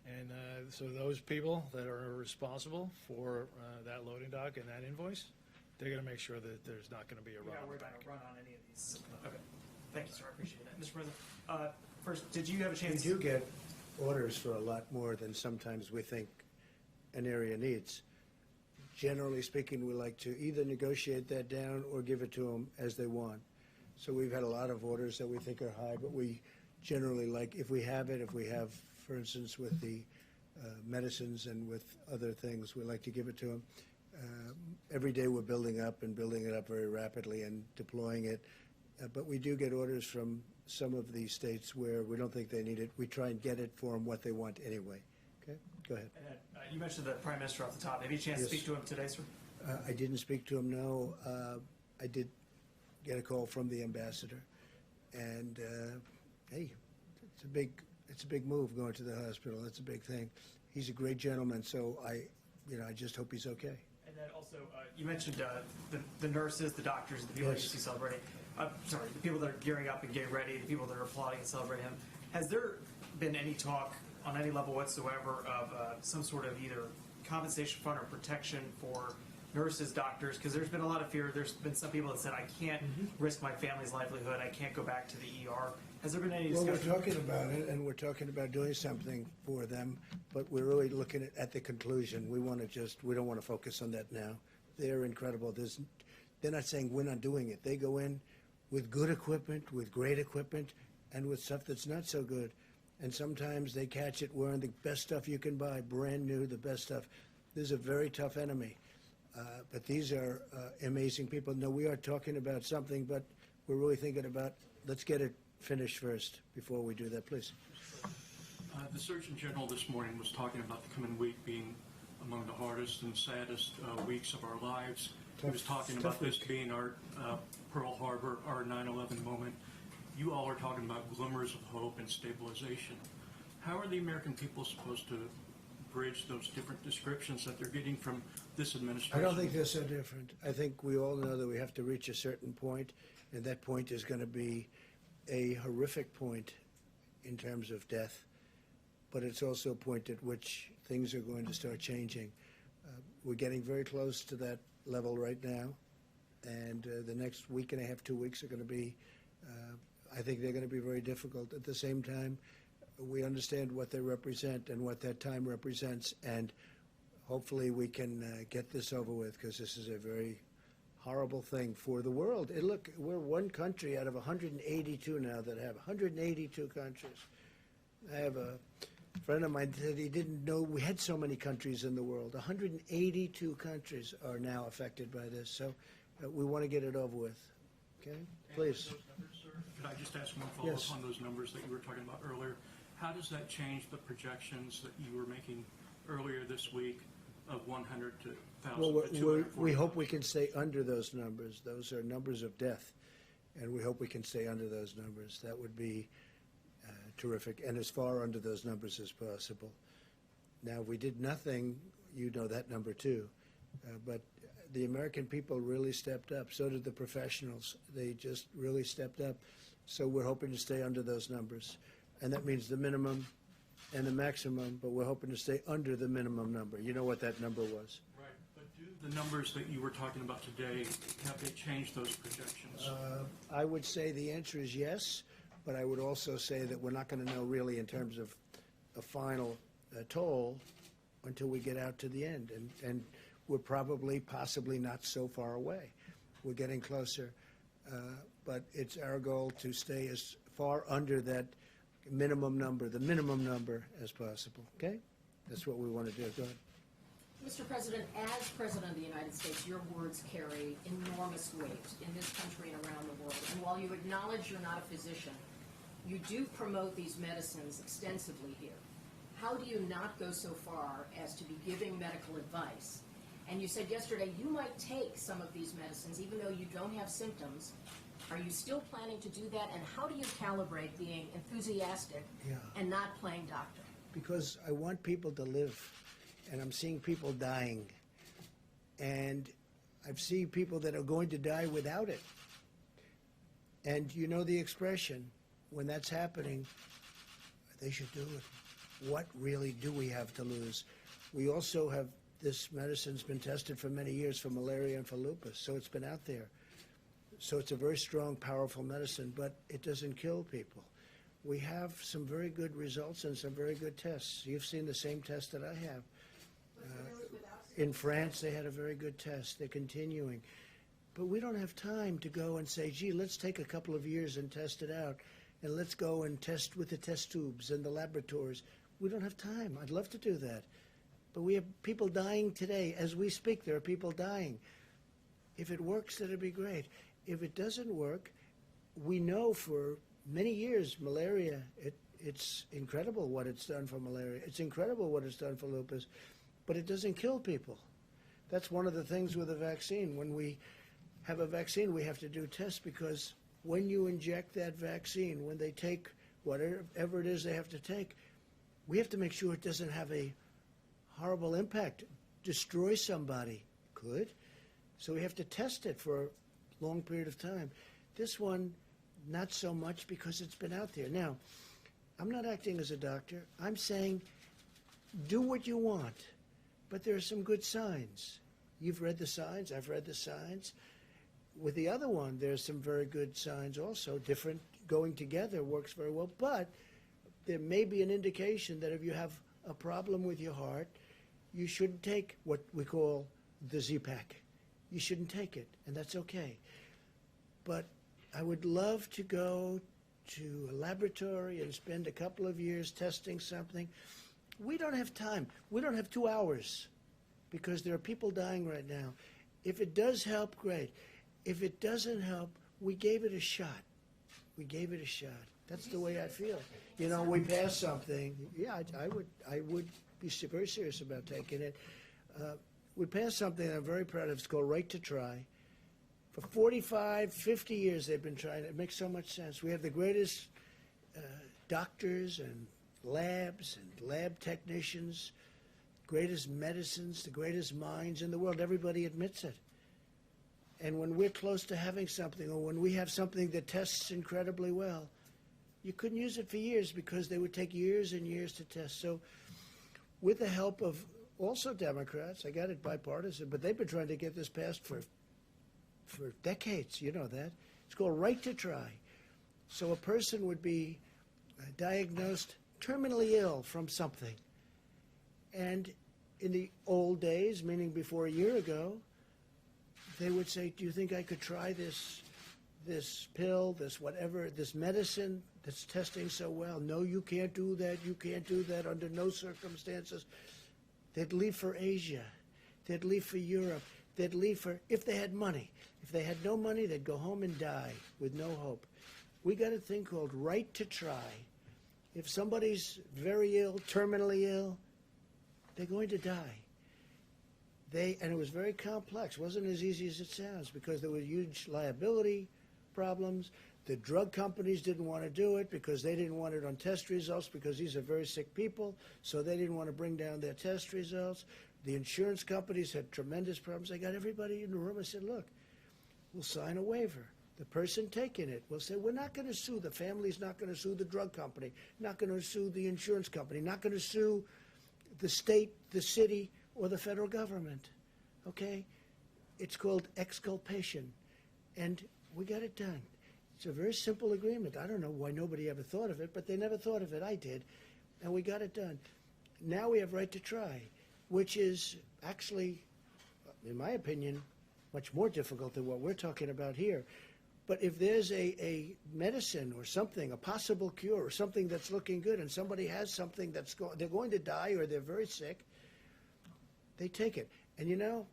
And so those people that are responsible for that loading dock and that invoice, they're going to make sure that there's not going to be a You're run not on the worried about bank. a run on any of these. Okay. Thank you, sir. I appreciate that. Mr. President, first, did you have a We chance? do get orders for a lot more than sometimes we think an area needs. Generally speaking, we like to either negotiate that down or give it to them as they want. So we've had a lot of orders that we think are high, but we generally like, if we have, for instance, with the medicines and with other things, we like to give it to them. Every day we're building it up very rapidly and deploying it. But we do get orders from some of these states where we don't think they need it. We try and get it for them what they want anyway. Okay, go ahead. And then, you mentioned the Prime Minister off the top. Have you had a chance Yes. to speak to him today, sir? I didn't speak to him, no. I did get a call from the ambassador. And, hey, it's a big move going to the hospital. It's a big thing. He's a great gentleman, so I just hope he's okay. And then also, you mentioned the nurses, the doctors, the people that you Yes. see celebrating. Sorry, the people that are gearing up and getting ready, the people that are applauding and celebrating him. Has there been any talk on any level whatsoever of some sort of either compensation fund or protection for nurses, doctors? Because there's been a lot of fear. There's been some people that said, I can't risk my family's livelihood. I can't go back to the ER. Has there been any Well, discussion? we're talking about it, and we're talking about doing something for them, but we're really looking at the conclusion. We don't want to focus on that now. They're incredible. They're not saying we're not doing it. They go in with good equipment, with great equipment, and with stuff that's not so good. And sometimes they catch it wearing the best stuff you can buy, brand new, the best stuff. This is a very tough enemy. But these are amazing people. No, we are talking about something, but we're really thinking about, let's get it finished first before we do that, please. The Surgeon General this morning was talking about the coming week being among the hardest and saddest weeks of our lives. He was talking Tough about this week. being our Pearl Harbor, our 9/11 moment. You all are talking about glimmers of hope and stabilization. How are the American people supposed to bridge those different descriptions that they're getting from this I administration? don't think they're so different. I think we all know that we have to reach a certain point, and that point is going to be a horrific point in terms of death, but it's also a point at which things are going to start changing. We're getting very close to that level right now, and the next week and a half, 2 weeks are going to be, I think they're going to be very difficult. At the same time, we understand what they represent and what that time represents, and hopefully we can get this over with, because this is a very horrible thing for the world. And look, we're one country out of 182 now that have 182 countries. I have a friend of mine said he didn't know we had so many countries in the world. 182 countries are now affected by this, so we want to get it over with. Okay, please. Those numbers, sir, could I just ask one follow-up Yes. on those numbers that you were talking about earlier? How does that change the projections that you were making earlier this week of 100 to 1,000 Well, to 240? we hope we can stay under those numbers. Those are numbers of death, and we hope we can stay under those numbers. That would be terrific, and as far under those numbers as possible. Now, if we did nothing, you know that number too, but the American people really stepped up. So did the professionals. They just really stepped up. So we're hoping to stay under those numbers, and that means the minimum and the maximum, but we're hoping to stay under the minimum number. You know what that number was. Right, but do the numbers that you were talking about today, have they changed those projections? I would say the answer is yes, but I would also say that we're not going to know really in terms of a final toll until we get out to the end. And we're probably, possibly not so far away. We're getting closer. But it's our goal to stay as far under that minimum number, the minimum number as possible, okay? That's what we want to do. Go ahead. Mr. President, as President of the United States, your words carry enormous weight in this country and around the world. And while you acknowledge you're not a physician, you do promote these medicines extensively here. How do you not go so far as to be giving medical advice? And you said yesterday you might take some of these medicines even though you don't have symptoms. Are you still planning to do that? And how do you calibrate being enthusiastic and not playing doctor? Because I want people to live, and I'm seeing people dying. And I've seen people that are going to die without it. And you know the expression, when that's happening, they should do it. What really do we have to lose? We also have, this medicine's been tested for many years for malaria and for lupus, so it's been out there. So it's a very strong, powerful medicine, but it doesn't kill people. We have some very good results and some very good tests. You've seen the same test that I have. In France, they had a very good test. They're continuing. But we don't have time to go and say, gee, let's take a couple of years and test it out, and let's go and test with the test tubes and the laboratories. We don't have time. I'd love to do that. But we have people dying today. As we speak, there are people dying. If it works, that'd be great. If it doesn't work, we know for many years malaria, it's incredible what it's done for malaria. It's incredible what it's done for lupus, but it doesn't kill people. That's one of the things with a vaccine. When we have a vaccine, we have to do tests, because when you inject that vaccine, when they take whatever it is they have to take, we have to make sure it doesn't have a horrible impact, destroy somebody, could. So we have to test it for a long period of time. This one, not so much because it's been out there. Now, I'm not acting as a doctor. I'm saying do what you want, but there are some good signs. You've read the signs. I've read the signs. With the other one, there's some very good signs also. Different going together works very well, but there may be an indication that if you have a problem with your heart, you shouldn't take what we call the Z-Pack. You shouldn't take it, and that's okay. But I would love to go to a laboratory and spend a couple of years testing something. We don't have time. We don't have 2 hours because there are people dying right now. If it does help, great. If it doesn't help, we gave it a shot. We gave it a shot. That's the way I feel. You know, we passed something. Yeah, I would be very serious about taking it. We passed something that I'm very proud of. It's called Right to Try. For 45, 50 years they've been trying. It makes so much sense. We have the greatest doctors and labs and lab technicians, greatest medicines, the greatest minds in the world. Everybody admits it. And when we're close to having something, or when we have something that tests incredibly well, you couldn't use it for years because they would take years and years to test. So with the help of also Democrats, I got it bipartisan, but they've been trying to get this passed for decades. You know that. It's called Right to Try. So a person would be diagnosed terminally ill from something. And in the old days, meaning before a year ago, they would say, do you think I could try this pill, this whatever, this medicine that's testing so well? No, you can't do that. You can't do that under no circumstances. They'd leave for Asia. They'd leave for Europe. They'd leave for, if they had money. If they had no money, they'd go home and die with no hope. We got a thing called Right to Try. If somebody's very ill, terminally ill, they're going to die. And it was very complex. It wasn't as easy as it sounds because there were huge liability problems. The drug companies didn't want to do it because they didn't want it on test results because these are very sick people, so they didn't want to bring down their test results. The insurance companies had tremendous problems. I got everybody in the room. I said, look, we'll sign a waiver. The person taking it will say, we're not going to sue. The family's not going to sue the drug company, not going to sue the insurance company, not going to sue the state, the city, or the federal government, okay? It's called exculpation, and we got it done. It's a very simple agreement. I don't know why nobody ever thought of it, but they never thought of it. I did, and we got it done. Now we have Right to Try, which is actually, in my opinion, much more difficult than what we're talking about here. But if there's a medicine or something, a possible cure or something that's looking good, and somebody has something they're going to die or they're very sick, they take it. And you know,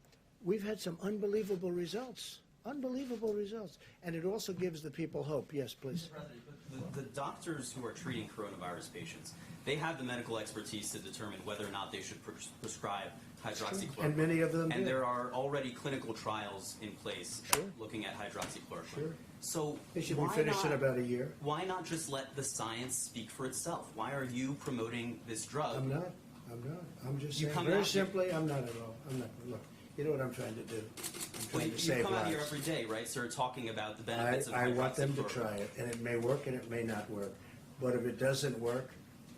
we've had some unbelievable results. Unbelievable results. And it also gives the people hope. Yes, please. Mr. President, but the doctors who are treating coronavirus patients, they have the medical expertise to determine whether or not they should prescribe hydroxychloroquine. And many of them And do. there are already clinical trials in place looking at hydroxychloroquine. Sure. So They should be why finished in not- about a year. Why not just let the science speak for itself? Why are you promoting this drug? I'm not. I'm just You saying, come very out here- simply, I'm not at all. I'm not. Look, you know what I'm trying to do? I'm Well, trying you to save come out here lives. every day, right, sir, talking about the benefits of I want them to hydroxychloroquine. try it, and it may work and it may not work. But if it doesn't work,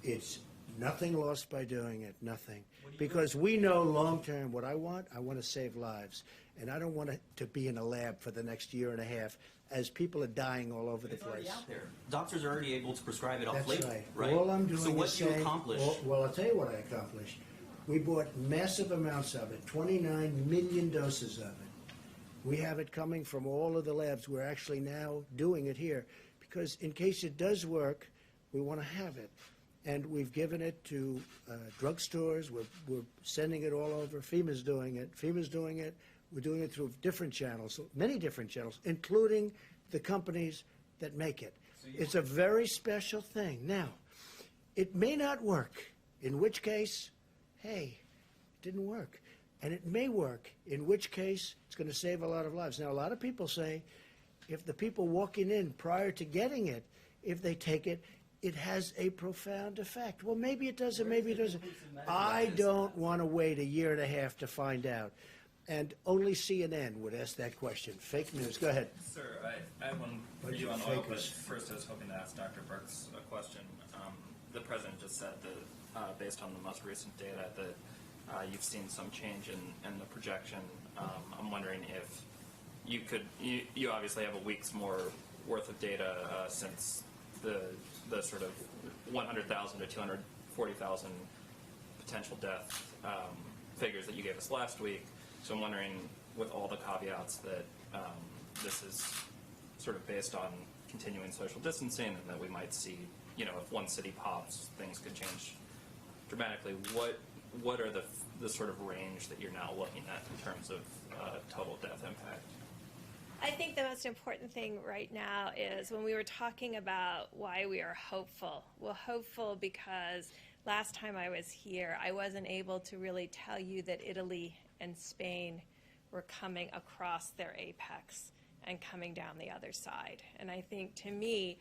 it's nothing lost by doing it, nothing. Because we know long-term what I want to save lives. And I don't want it to be in a lab for the next year and a half as people are dying all over the It's already place. out there. Doctors are already able to prescribe it That's off-label, right. All I'm doing So what is do you saying, accomplish? well, I'll tell you what I accomplished. We bought massive amounts of it, 29 million doses of it. We have it coming from all of the labs. We're actually now doing it here because in case it does work, we want to have it. And we've given it to drugstores. We're sending it all over. FEMA's doing it. We're doing it through different channels, many different channels, including the companies that make it. It's a very special thing. Now, it may not work, in which case, hey, it didn't work. And it may work, in which case it's going to save a lot of lives. Now, a lot of people say if the people walking in prior to getting it, if they take it, it has a profound effect. Well, maybe it does and maybe it doesn't. I don't want to wait a year and a half to find out. And only CNN would ask that question. Fake news. Go ahead. Sir, I have one for Bunch you of on oil, but fakers. first I was hoping to ask Dr. Burks a question. The President just said that, based on the most recent data, that you've seen some change in the projection. I'm wondering if you could, you obviously have a week's more worth of data since the sort of 100,000 to 240,000 potential death figures that you gave us last week. So I'm wondering, with all the caveats that this is sort of based on continuing social distancing and that we might see, if one city pops, things could change dramatically. What are the sort of range that you're now looking at in terms of total death impact? I think the most important thing right now is when we were talking about why we are hopeful. Well, hopeful because last time I was here, I wasn't able to really tell you that Italy and Spain were coming across their apex and coming down the other side. And I think, to me,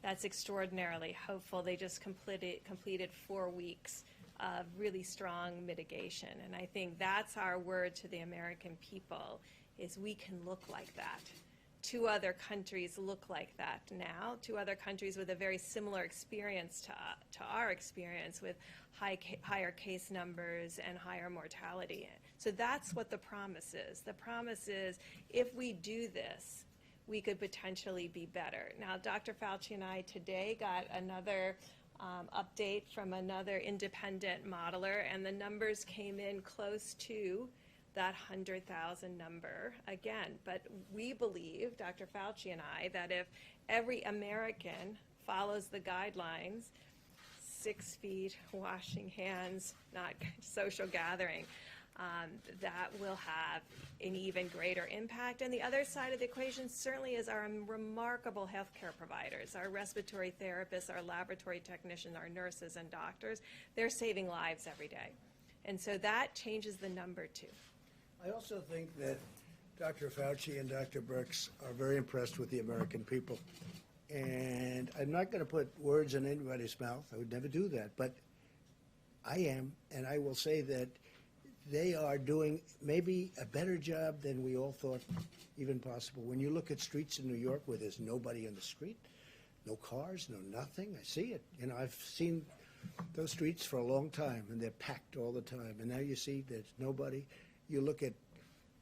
that's extraordinarily hopeful. They just completed 4 weeks of really strong mitigation. And I think that's our word to the American people, is we can look like that. 2 other countries look like that now. 2 other countries with a very similar experience to our experience, with higher case numbers and higher mortality. So that's what the promise is. The promise is, if we do this, we could potentially be better. Now, Dr. Fauci and I today got another update from another independent modeler, and the numbers came in close to that 100,000 number again. But we believe, Dr. Fauci and I, that if every American follows the guidelines, 6 feet, washing hands, not social gathering, that will have an even greater impact. And the other side of the equation certainly is our remarkable healthcare providers, our respiratory therapists, our laboratory technicians, our nurses and doctors. They're saving lives every day. And so that changes the number too. I also think that Dr. Fauci and Dr. Birx are very impressed with the American people. And I'm not going to put words in anybody's mouth. I would never do that. But I am, and I will say that they are doing maybe a better job than we all thought even possible. When you look at streets in New York where there's nobody on the street, no cars, no nothing, I see it. I've seen those streets for a long time, and they're packed all the time. And now you see there's nobody. You look at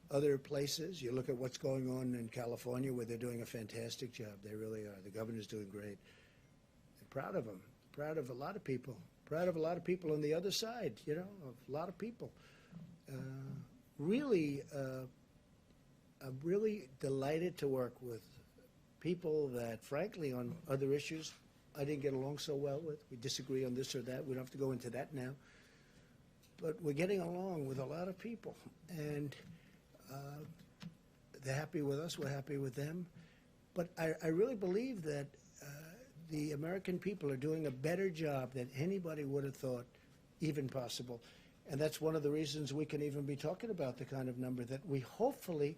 other places, you look at what's going on in California, where they're doing a fantastic job. They really are. The governor's doing great. I'm proud of them. Proud of a lot of people. Proud of a lot of people on the other side, a lot of people. I'm really delighted to work with people that, frankly, on other issues, I didn't get along so well with. We disagree on this or that. We don't have to go into that now. But we're getting along with a lot of people. And they're happy with us. We're happy with them. But I really believe that the American people are doing a better job than anybody would have thought even possible. And that's one of the reasons we can even be talking about the kind of number that we hopefully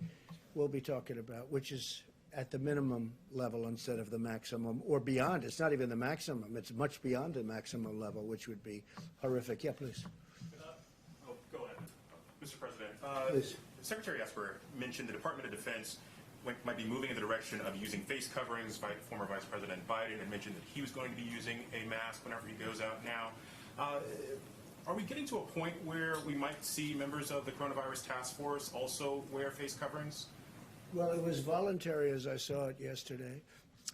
will be talking about, which is at the minimum level instead of the maximum, or beyond. It's not even the maximum. It's much beyond the maximum level, which would be horrific. Yeah, please. Go ahead. Mr. President, Please. Secretary Esper mentioned the Department of Defense might be moving in the direction of using face coverings. Former Vice President Biden had mentioned that he was going to be using a mask whenever he goes out now. Are we getting to a point where we might see members of the coronavirus task force also wear face coverings? Well, it was voluntary as I saw it yesterday.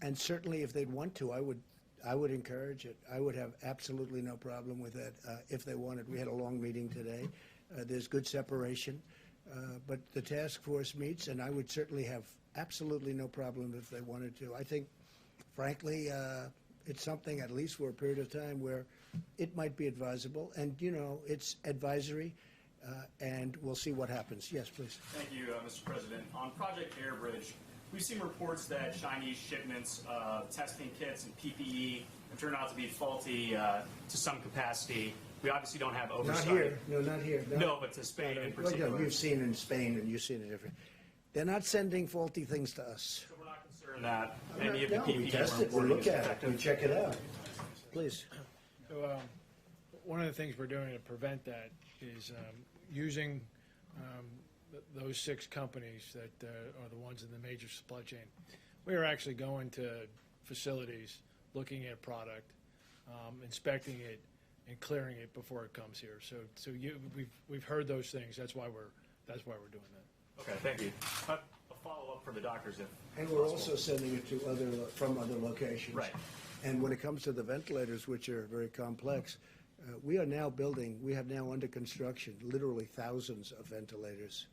And certainly if they'd want to, I would encourage it. I would have absolutely no problem with that if they wanted. We had a long meeting today. There's good separation. But the task force meets, and I would certainly have absolutely no problem if they wanted to. I think, frankly, it's something, at least for a period of time, where it might be advisable. And, it's advisory, and we'll see what happens. Yes, please. Thank you, Mr. President. On Project Airbridge, we've seen reports that Chinese shipments of testing kits and PPE have turned out to be faulty to some capacity. We obviously don't have oversight. Not here. No, not here. No, but to Spain in particular. Well, you've seen in Spain, and you've seen it different. They're not sending faulty things to us. So we're not concerned that any of the No, PPE we test we're it, we importing look is at it, effective. we check it out. Please. So one of the things we're doing to prevent that is using those 6 companies that are the ones in the major supply chain, we are actually going to facilities, looking at product, inspecting it, and clearing it before it comes here. So we've heard those things. That's why we're doing that. Okay, thank you. A follow-up for the doctors, if And we're possible. also sending it to from other locations. Right. And when it comes to the ventilators, which are very complex, we have now under construction, literally thousands of ventilators.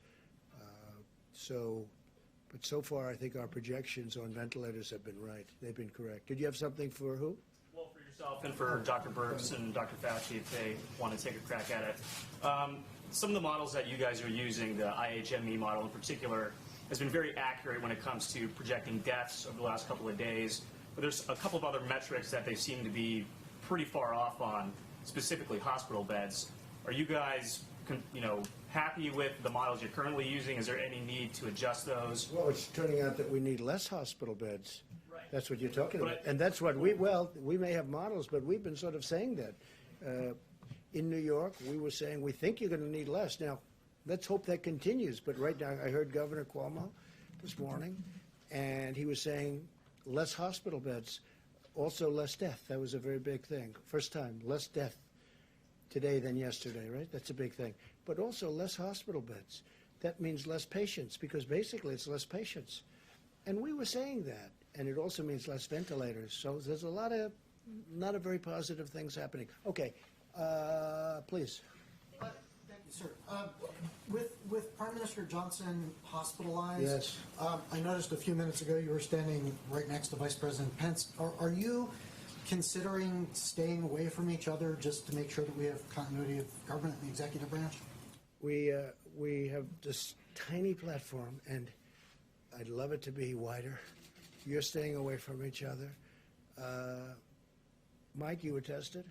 But so far, I think our projections on ventilators have been right. They've been correct. Did you have something for who? Well, for yourself and for Dr. Birx and Dr. Fauci, if they want to take a crack at it. Some of the models that you guys are using, the IHME model in particular, has been very accurate when it comes to projecting deaths over the last couple of days. But there's a couple of other metrics that they seem to be pretty far off on, specifically hospital beds. Are you guys, happy with the models you're currently using? Is there any need to adjust those? Well, it's turning out that we need less hospital beds. Right. That's what you're talking about. But- And that's what we may have models, but we've been sort of saying that. In New York, we were saying, we think you're going to need less. Now, let's hope that continues. But right now, I heard Governor Cuomo this morning, and he was saying less hospital beds, also less death. That was a very big thing. First time, less death today than yesterday, right? That's a big thing. But also less hospital beds. That means less patients, because basically it's less patients. And we were saying that. And it also means less ventilators. So there's a lot of not a very positive things happening. Okay, please. Thank you, sir. With Prime Minister Johnson hospitalized, Yes. I noticed a few minutes ago you were standing right next to Vice President Pence. Are you considering staying away from each other just to make sure that we have continuity of government and the executive branch? We have this tiny platform, and I'd love it to be wider. You're staying away from each other. Mike, you were tested?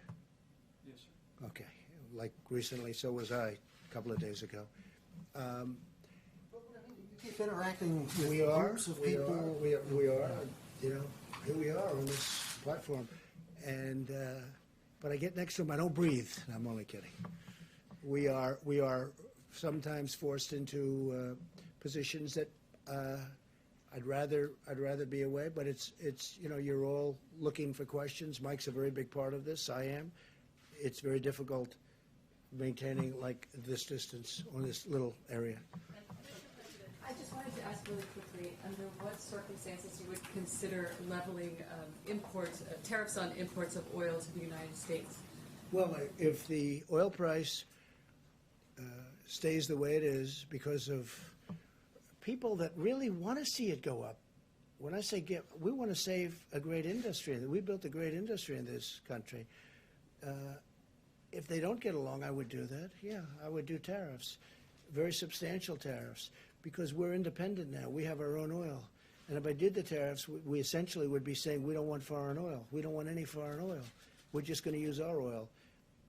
Yes, sir. Okay, like recently, so was I a couple of days ago. You keep interacting with We are, groups of we people. are, here we are on this platform. And, but I get next to him, I don't breathe. I'm only kidding. We are sometimes forced into positions that I'd rather be away, but it's you're all looking for questions. Mike's a very big part of this. I am. It's very difficult maintaining like this distance on this little area. I just wanted to ask really quickly, under what circumstances you would consider leveling tariffs on imports of oil to the United States? Well, if the oil price stays the way it is because of people that really want to see it go up. When I say we want to save a great industry. We built a great industry in this country. If they don't get along, I would do that. Yeah, I would do tariffs, very substantial tariffs, because we're independent now. We have our own oil. And if I did the tariffs, we essentially would be saying we don't want foreign oil. We don't want any foreign oil. We're just going to use our oil.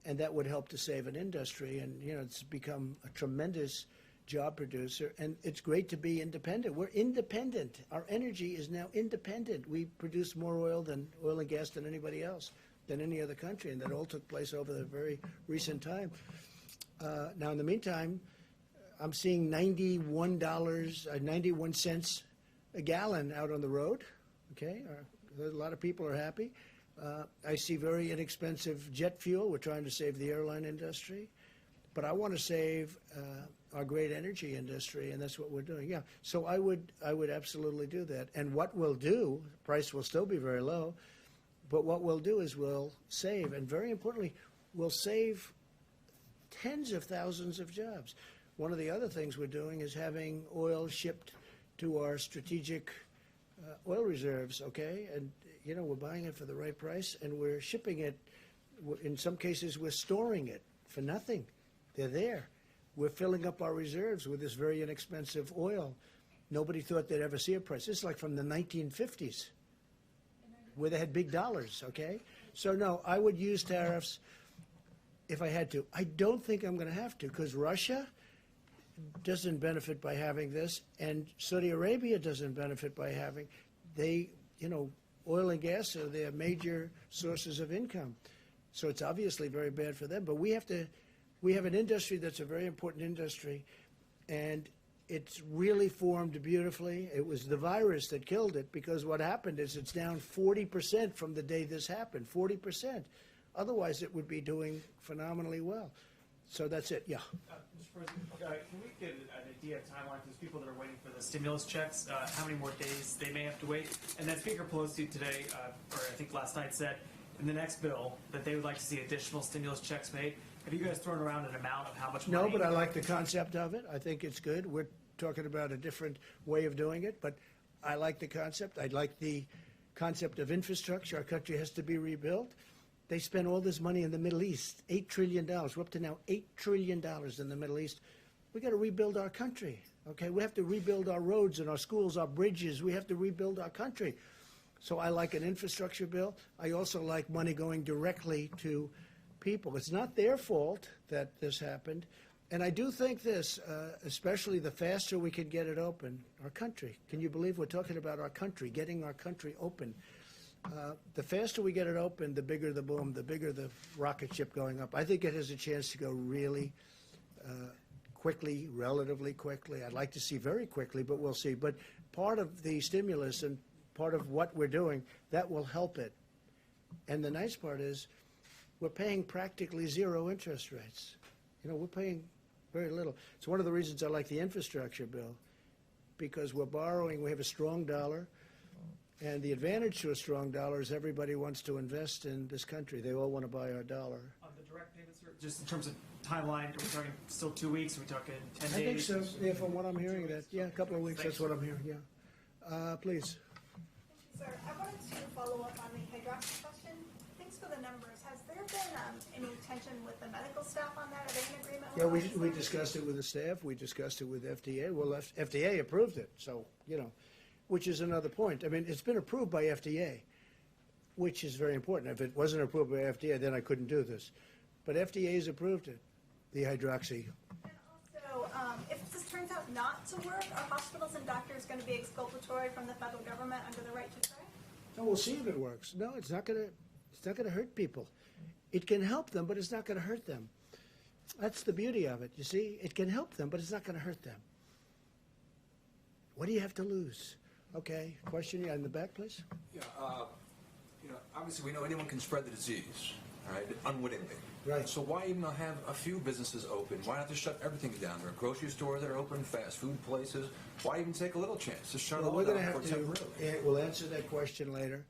And that would help to save an industry. And, it's become a tremendous job producer. And it's great to be independent. We're independent. Our energy is now independent. We produce more oil and gas than anybody else, than any other country. And that all took place over the very recent time. Now, in the meantime, I'm seeing $91 cents a gallon out on the road. Okay, a lot of people are happy. I see very inexpensive jet fuel. We're trying to save the airline industry, but I want to save our great energy industry, and that's what we're doing. Yeah, so I would absolutely do that. And what we'll do, price will still be very low, but what we'll do is we'll save, and very importantly, we'll save tens of thousands of jobs. One of the other things we're doing is having oil shipped to our strategic oil reserves, okay? And, we're buying it for the right price, and we're shipping it. In some cases, we're storing it for nothing. They're there. We're filling up our reserves with this very inexpensive oil. Nobody thought they'd ever see a price. This is like from the 1950s, where they had big dollars, okay? So, no, I would use tariffs if I had to. I don't think I'm going to have to, because Russia doesn't benefit by having this, and Saudi Arabia doesn't benefit by having. Oil and gas are their major sources of income. So it's obviously very bad for them. But we have an industry that's a very important industry, and It's really formed beautifully. It was the virus that killed it, because what happened is it's down 40% from the day this happened, 40%. Otherwise, it would be doing phenomenally well. So that's it, yeah. Mr. President, can we get an idea of timeline for those people that are waiting for the stimulus checks? How many more days they may have to wait? And then Speaker Pelosi today, or I think last night, said in the next bill that they would like to see additional stimulus checks made. Have you guys thrown around an amount of how much money? No, but I like the concept of it. I think it's good. We're talking about a different way of doing it, but I like the concept. I like the concept of infrastructure. Our country has to be rebuilt. They spend all this money in the Middle East, $8 trillion. We're up to now $8 trillion in the Middle East. We got to rebuild our country, okay? We have to rebuild our roads and our schools, our bridges. We have to rebuild our country. So I like an infrastructure bill. I also like money going directly to people. It's not their fault that this happened. And I do think this, especially the faster we can get it open, our country. Can you believe we're talking about our country, getting our country open? The faster we get it open, the bigger the boom, the bigger the rocket ship going up. I think it has a chance to go really quickly, relatively quickly. I'd like to see very quickly, but we'll see. But part of the stimulus and part of what we're doing, that will help it. And the nice part is we're paying practically zero interest rates. You know, we're paying very little. It's one of the reasons I like the infrastructure bill, because we're borrowing, we have a strong dollar. And the advantage to a strong dollar is everybody wants to invest in this country. They all want to buy our dollar. On the direct payments, sir, just in terms of timeline, are we talking still 2 weeks? Are we talking 10 days? I think so. Yeah, from what I'm hearing, that, yeah, a couple of weeks, that's what I'm hearing, yeah. Please. Sir, I wanted to follow up on the hydroxy question. Thanks for the numbers. Has there been any tension with the medical staff on that? Are they in agreement with Yeah, we discussed it with the staff. We discussed it with FDA. Well, FDA approved it, so, you know, which is another point. I mean, it's been approved by FDA, which is very important. If it wasn't approved by FDA, then I couldn't do this. But FDA has approved it, the hydroxy. And also, if this turns out not to work, are hospitals and doctors going to be exculpatory from the federal government under the right to try? No, we'll see if it works. No, it's not gonna hurt people. It can help them, but it's not gonna hurt them. That's the beauty of it. You see, it can help them, but it's not gonna hurt them. What do you have to lose? Okay, question in the back, please. Yeah, you know, obviously we know anyone can spread the disease, all right, unwittingly. Right. So why even have a few businesses open? Why not just shut everything down? There are grocery stores that are open, fast food places. Why even take a little chance? Just shut it all We're down gonna for have temporarily. we'll answer that question later.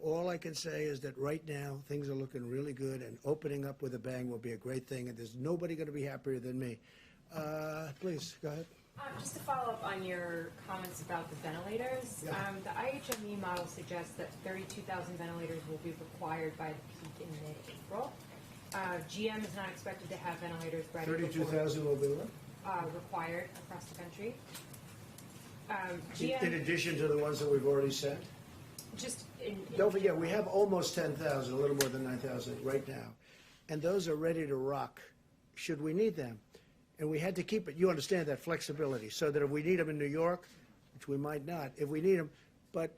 All I can say is that right now, things are looking really good, and opening up with a bang will be a great thing, and there's nobody gonna be happier than me. Please, go ahead. Just to follow up on your comments about the ventilators, Yeah. the IHME model suggests that 32,000 ventilators will be required by the peak in mid-April. GM is not expected to have ventilators ready before 32,000 will be what? required across the country. In addition to the ones that we've already sent? Just Don't forget, we have almost 10,000, a little more than 9,000 right now. And those are ready to rock, should we need them. And we had to keep it, you understand that flexibility, so that if we need them in New York, which we might not, if we need them, but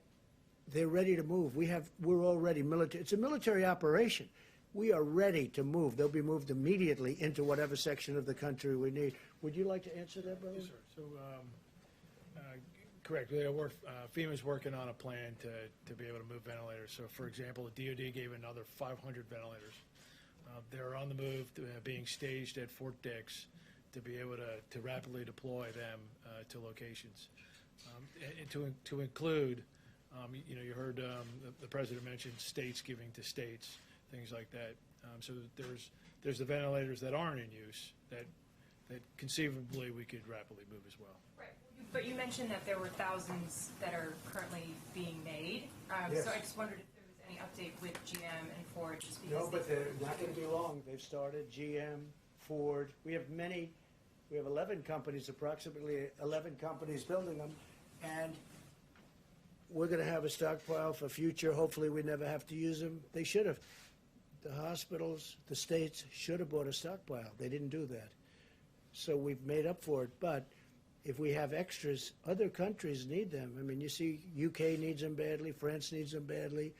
they're ready to move. We're already military, it's a military operation. We are ready to move. They'll be moved immediately into whatever section of the country we need. Would you like to answer that, brother? Yes, sir. So, correct. FEMA's working on a plan to be able to move ventilators. So, for example, the DoD gave another 500 ventilators. They're on the move, being staged at Fort Dix to be able to rapidly deploy them to locations. And to include, you know, you heard the president mention states giving to states, things like that. So there's the ventilators that aren't in use that conceivably we could rapidly move as well. Right. But you mentioned that there were thousands that are currently being made. Yes. So I just wondered if there was any update with GM and Ford, just because No, but they're not going to be long. They've started, GM, Ford. We have 11 companies, approximately 11 companies building them, and we're going to have a stockpile for future. Hopefully we never have to use them. They should have. The hospitals, the states should have bought a stockpile. They didn't do that. So we've made up for it. But if we have extras, other countries need them. I mean, you see, UK needs them badly, France needs them badly,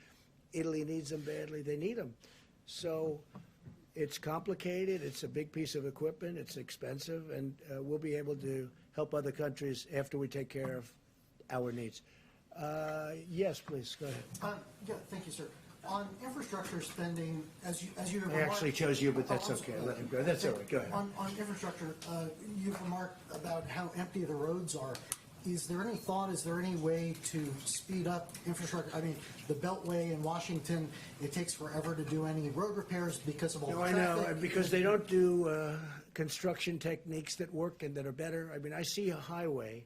Italy needs them badly. They need them. So It's complicated, it's a big piece of equipment, it's expensive, and we'll be able to help other countries after we take care of our needs. Yes, please, go ahead. Yeah, thank you, sir. On infrastructure spending, as you have I actually remarked- chose you, but that's I'm okay. sorry. Let him go. That's all right. Go ahead. On infrastructure, you've remarked about how empty the roads are. Is there any thought, is there any way to speed up infrastructure? I mean, the Beltway in Washington, it takes forever to do any road repairs because of all the No, I traffic. know, and because they don't do construction techniques that work and that are better. I mean, I see a highway,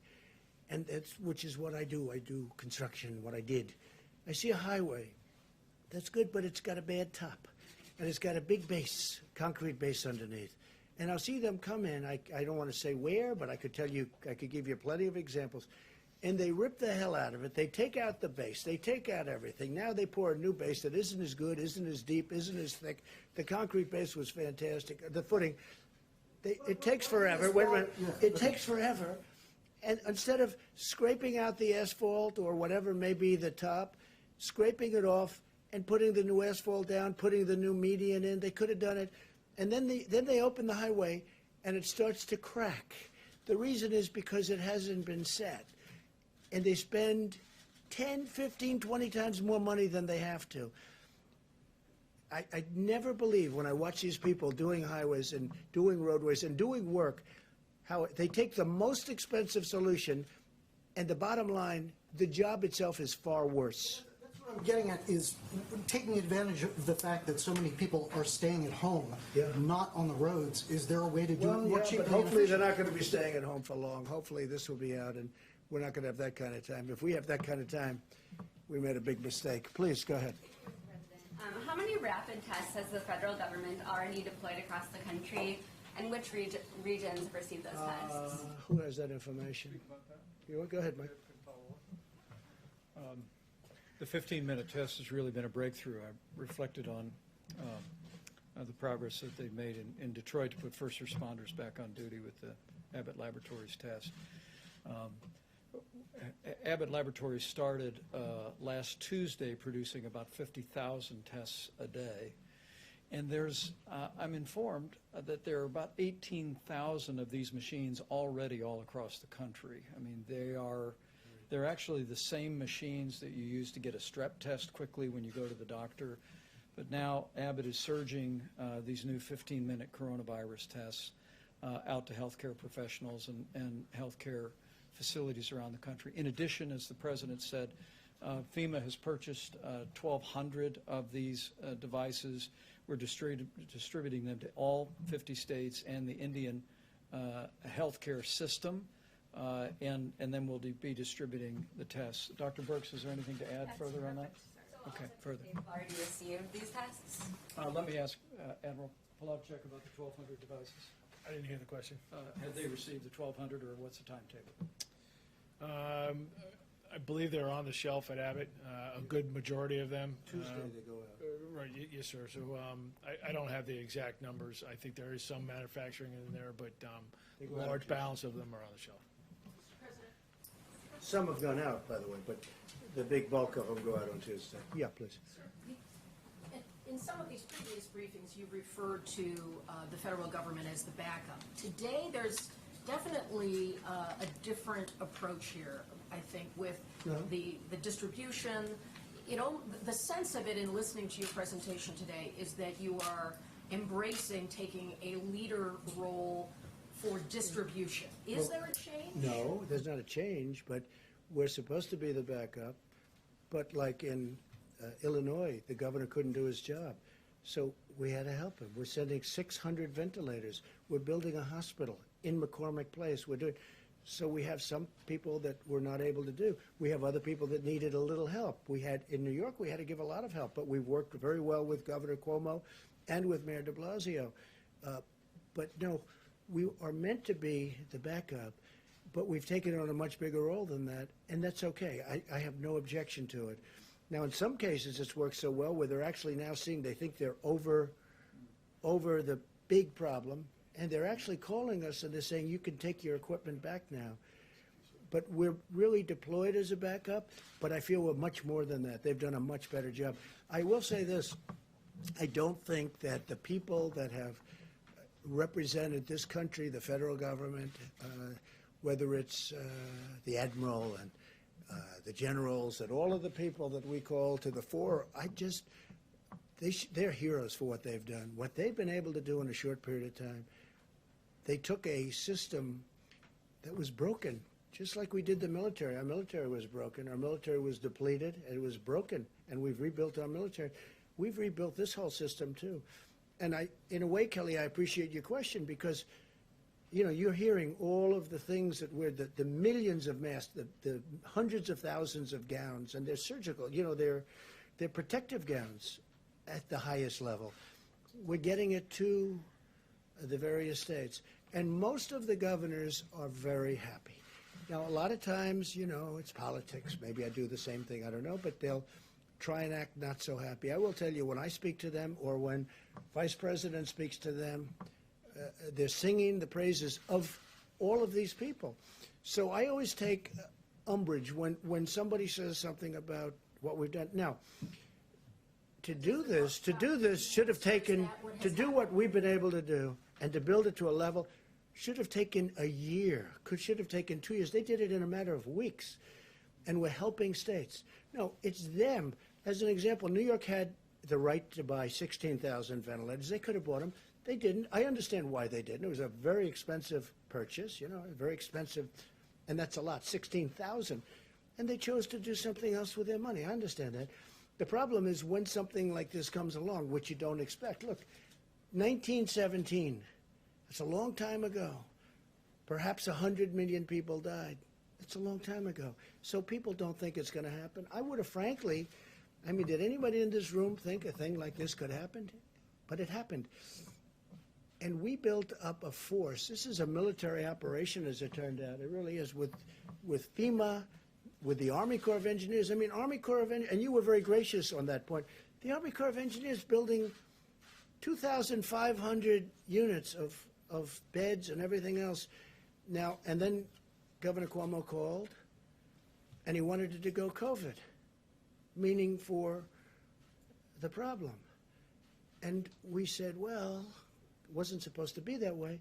and which is what I do. I do construction, what I did. I see a highway. That's good, but it's got a bad top, and it's got a big base, concrete base underneath. And I'll see them come in. I don't want to say where, but I could tell you, I could give you plenty of examples. And they rip the hell out of it. They take out the base. They take out everything. Now they pour a new base that isn't as good, isn't as deep, isn't as thick. The concrete base was fantastic. The footing, it takes forever. Wait a minute. It takes forever. And instead of scraping out the asphalt or whatever may be the top, scraping it off and putting the new asphalt down, putting the new median in, they could have done it. And then they open the highway and it starts to crack. The reason is because it hasn't been set. And they spend 10, 15, 20 times more money than they have to. I never believe when I watch these people doing highways and doing roadways and doing work, how they take the most expensive solution, and the bottom line, the job itself is far worse. What I'm getting at is taking advantage of the fact that so many people are staying at home, not on the roads. Is there a way to do it more cheaply? But hopefully they're not going to be staying at home for long. Hopefully this will be out, and we're not going to have that kind of time. If we have that kind of time, we made a big mistake. Please, go ahead. How many rapid tests has the federal government already deployed across the country, and which regions have received those tests? Who has that information? You want, go ahead, Mike. The 15-minute test has really been a breakthrough. I reflected on the progress that they've made in Detroit to put first responders back on duty with the Abbott Laboratories test. Abbott Laboratories started last Tuesday producing about 50,000 tests a day. And there's, I'm informed that there are about 18,000 of these machines already all across the country. I mean, they're actually the same machines that you use to get a strep test quickly when you go to the doctor. But now Abbott is surging these new 15-minute coronavirus tests out to healthcare professionals and healthcare facilities around the country. In addition, as the President said, FEMA has purchased 1,200 of these devices. We're distributing them to all 50 states and the Indian healthcare system, and then we'll be distributing the tests. Dr. Birx, is there anything to add further on that? Okay, further. They've already received these tests? Let me ask Admiral Polovchek about the 1,200 devices. I didn't hear the question. Have they received the 1,200, or what's the timetable? I believe they're on the shelf at Abbott, a good majority of them. Tuesday they go out. Right, yes, sir. So I don't have the exact numbers. I think there is some manufacturing in there, but a large balance of them are on the shelf. Some have gone out, by the way, but the big bulk of them go out on Tuesday. Yeah, please. In some of these previous briefings, you referred to the federal government as the backup. Today, there's definitely a different approach here, I think, with the distribution. You know, the sense of it in listening to your presentation today is that you are embracing taking a leader role for distribution. Is there a change? No, there's not a change, but we're supposed to be the backup. But like in Illinois, the governor couldn't do his job. So we had to help him. We're sending 600 ventilators. We're building a hospital in McCormick Place. We're doing, so we have some people that we're not able to do. We have other people that needed a little help. We had, in New York, we had to give a lot of help, but we've worked very well with Governor Cuomo and with Mayor de Blasio. But no, we are meant to be the backup, but we've taken on a much bigger role than that, and that's okay. I have no objection to it. Now, in some cases, it's worked so well where they're actually now seeing, they think they're over the big problem, and they're actually calling us and they're saying, you can take your equipment back now. But we're really deployed as a backup, but I feel we're much more than that. They've done a much better job. I will say this, I don't think that the people that have represented this country, the federal government, whether it's the admiral and the generals and all of the people that we call to the fore, they're heroes for what they've done. What they've been able to do in a short period of time, they took a system that was broken, just like we did the military. Our military was broken. Our military was depleted. It was broken, and we've rebuilt our military. We've rebuilt this whole system, too. And in a way, Kelly, I appreciate your question because, you know, you're hearing all of the things that the millions of masks, the hundreds of thousands of gowns, and they're surgical, you know, they're protective gowns at the highest level. We're getting it to the various states. And most of the governors are very happy. Now, a lot of times, you know, it's politics. Maybe I do the same thing, I don't know, but they'll try and act not so happy. I will tell you, when I speak to them or when Vice President speaks to them, they're singing the praises of all of these people. So I always take umbrage when somebody says something about what we've done. Now, to do this should have taken, to do what we've been able to do and to build it to a level, should have taken a year, should have taken 2 years. They did it in a matter of weeks, and we're helping states. No, it's them. As an example, New York had the right to buy 16,000 ventilators. They could have bought them. They didn't. I understand why they didn't. It was a very expensive purchase, you know, very expensive, and that's a lot, 16,000. And they chose to do something else with their money. I understand that. The problem is when something like this comes along, which you don't expect. Look, 1917, that's a long time ago. Perhaps 100 million people died. That's a long time ago. So people don't think it's going to happen. I would have, frankly, I mean, did anybody in this room think a thing like this could happen? But it happened. And we built up a force. This is a military operation, as it turned out. It really is, with FEMA, with the Army Corps of Engineers. I mean, Army Corps of Engineers, and you were very gracious on that point. The Army Corps of Engineers building 2,500 units of beds and everything else. Now, and then Governor Cuomo called, and he wanted it to go COVID, meaning for the problem. And we said, well, it wasn't supposed to be that way,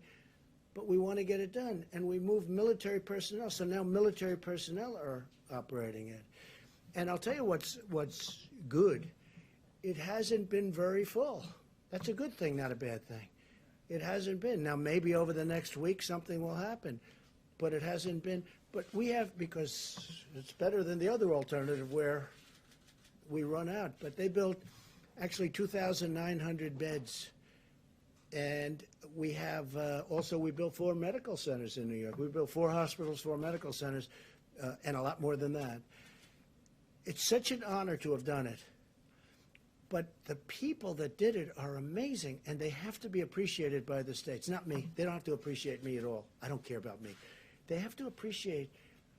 but we want to get it done. And we moved military personnel, so now military personnel are operating it. And I'll tell you what's good. It hasn't been very full. That's a good thing, not a bad thing. It hasn't been. Now, maybe over the next week something will happen, but it hasn't been. But we have, because it's better than the other alternative where we run out. But they built actually 2,900 beds. And we have also, we built 4 medical centers in New York. We built 4 hospitals, 4 medical centers, and a lot more than that. It's such an honor to have done it. But the people that did it are amazing, and they have to be appreciated by the states. Not me. They don't have to appreciate me at all. I don't care about me. They have to appreciate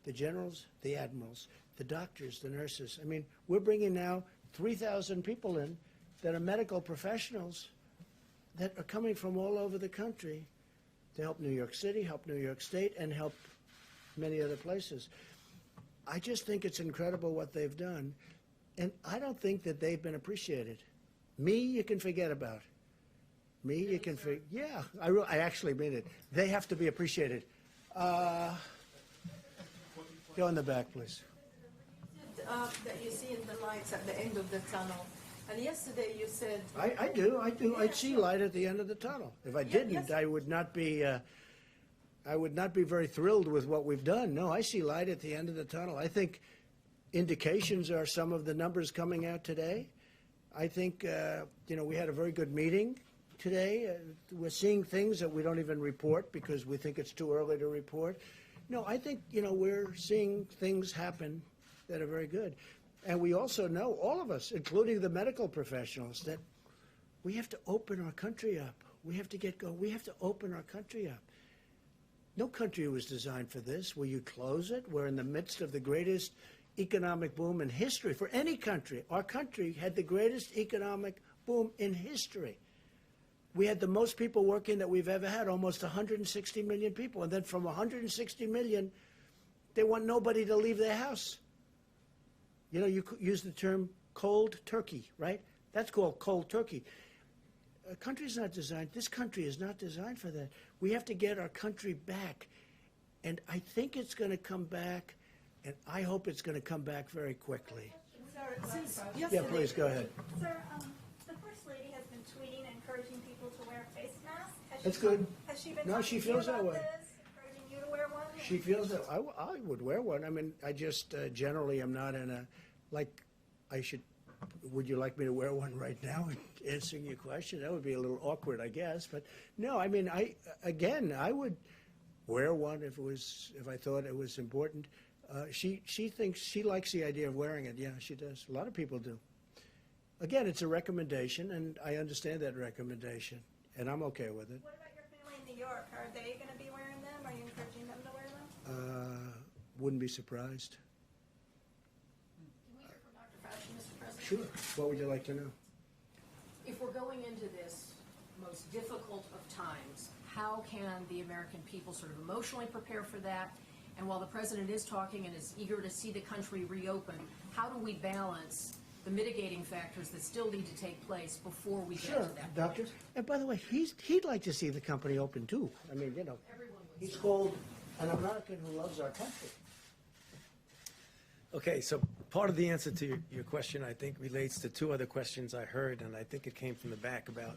the generals, the admirals, the doctors, the nurses. I mean, we're bringing now 3,000 people in that are medical professionals that are coming from all over the country to help New York City, help New York State, and help many other places. I just think it's incredible what they've done. And I don't think that they've been appreciated. Me, you can forget about. Me, you can forget. Yeah, I actually mean it. They have to be appreciated. Go in the back, please. That you see in the lights at the end of the tunnel. And yesterday you said... I do. I see light at the end of the tunnel. If I didn't, yes. I would not be very thrilled with what we've done. No, I see light at the end of the tunnel. I think indications are some of the numbers coming out today. I think, you know, we had a very good meeting today. We're seeing things that we don't even report because we think it's too early to report. No, I think, you know, we're seeing things happen that are very good. And we also know, all of us, including the medical professionals, that we have to open our country up. We have to get going. We have to open our country up. No country was designed for this. Will you close it? We're in the midst of the greatest economic boom in history for any country. Our country had the greatest economic boom in history. We had the most people working that we've ever had, almost 160 million people. And then from 160 million, they want nobody to leave their house. You know, you use the term cold turkey, right? That's called cold turkey. A country's not designed, this country is not designed for that. We have to get our country back. And I think it's going to come back, and I hope it's going to come back very quickly. Yeah, please, go ahead. Sir, the First Lady has been tweeting encouraging people to wear face masks. That's good. Has she been No, talking she to you feels that about way. this, encouraging you to wear one? She feels that I would wear one. I mean, I just generally am not in a, like, I should, would you like me to wear one right now and answering your question? That would be a little awkward, I guess. But no, I mean, I would wear one if I thought it was important. She thinks, she likes the idea of wearing it. Yeah, she does. A lot of people do. Again, it's a recommendation, and I understand that recommendation, and I'm okay with it. What about your family in New York? Are they going to be wearing them? Are you encouraging them to wear them? Wouldn't be surprised. Can we hear from Dr. Fauci, Mr. President? Sure. What would you like to know? If we're going into this most difficult of times, how can the American people sort of emotionally prepare for that? And while the president is talking and is eager to see the country reopen, how do we balance the mitigating factors that still need to take place before we get Sure, to that Doctor. point? And by the way, he'd like to see the company open too. I mean, you know, he's called an American who loves our country. Okay, so part of the answer to your question, I think, relates to two other questions I heard, and I think it came from the back about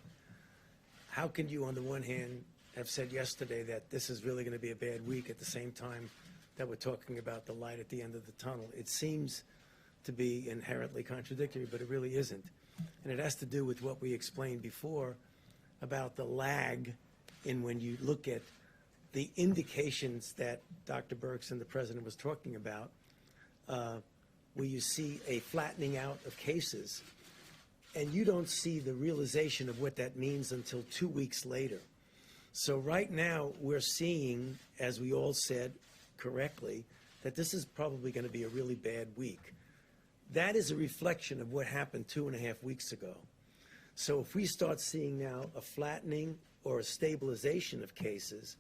how can you, on the one hand, have said yesterday that this is really going to be a bad week at the same time that we're talking about the light at the end of the tunnel. It seems to be inherently contradictory, but it really isn't. And it has to do with what we explained before about the lag in when you look at the indications that Dr. Birx and the President was talking about, where you see a flattening out of cases, and you don't see the realization of what that means until 2 weeks later. So right now, we're seeing, as we all said correctly, that this is probably going to be a really bad week. That is a reflection of what happened 2.5 weeks ago. So if we start seeing now a flattening or a stabilization of cases,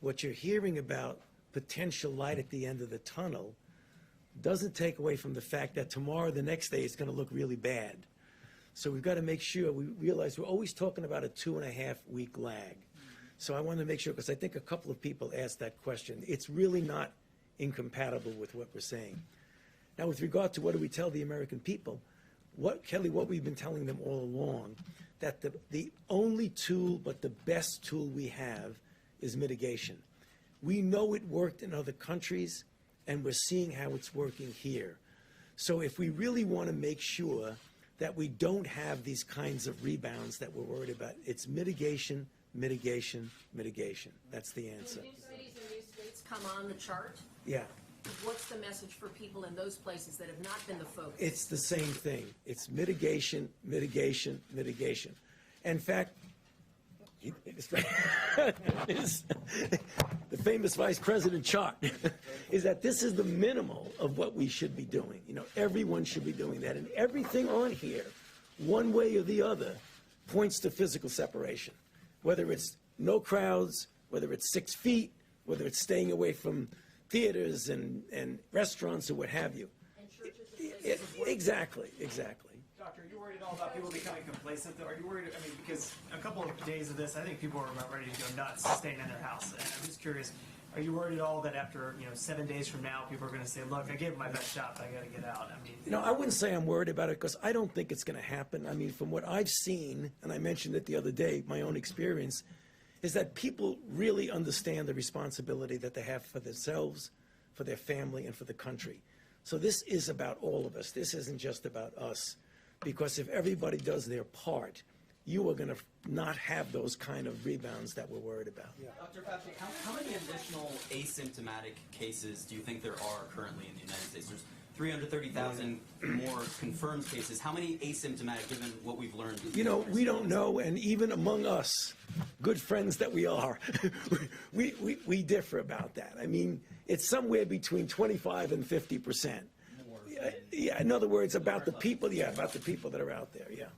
what you're hearing about potential light at the end of the tunnel doesn't take away from the fact that tomorrow, the next day, it's going to look really bad. So we've got to make sure we realize we're always talking about a 2.5 week lag. So I want to make sure, because I think a couple of people asked that question. It's really not incompatible with what we're saying. Now, with regard to what do we tell the American people, Kelly, what we've been telling them all along, that the only tool but the best tool we have is mitigation. We know it worked in other countries, and we're seeing how it's working here. So if we really want to make sure that we don't have these kinds of rebounds that we're worried about, it's mitigation, mitigation, mitigation. That's the answer. When new cities and new states come on the chart, Yeah. what's the message for people in those places that have not been the focus? It's the same thing. It's mitigation, mitigation, mitigation. In fact, the famous vice president chart is that this is the minimal of what we should be doing. You know, everyone should be doing that. And everything on here, one way or the other, points to physical separation. Whether it's no crowds, whether it's 6 feet, whether it's staying away from theaters and restaurants or what have you. And churches and places of work. Exactly. Doctor, are you worried at all about people becoming complacent, though? Are you worried? I mean, because a couple of days of this, I think people are about ready to go nuts staying in their house. And I'm just curious, are you worried at all that after 7 days from now, people are going to say, "Look, I gave it my best shot, but I got to get out"? I mean, You know, I wouldn't say I'm worried about it because I don't think it's going to happen. I mean, from what I've seen, and I mentioned it the other day, my own experience, is that people really understand the responsibility that they have for themselves, for their family, and for the country. So this is about all of us. This isn't just about us. Because if everybody does their part, you are going to not have those kind of rebounds that we're worried about. Dr. Fauci, how many additional asymptomatic cases do you think there are currently in the United States? There's 330,000 more confirmed cases. How many asymptomatic, given what we've learned? You know, we don't know, and even among us, good friends that we are, we differ about that. I mean, it's somewhere between 25 and 50%. Yeah, in other words, about the people that are out there, yeah.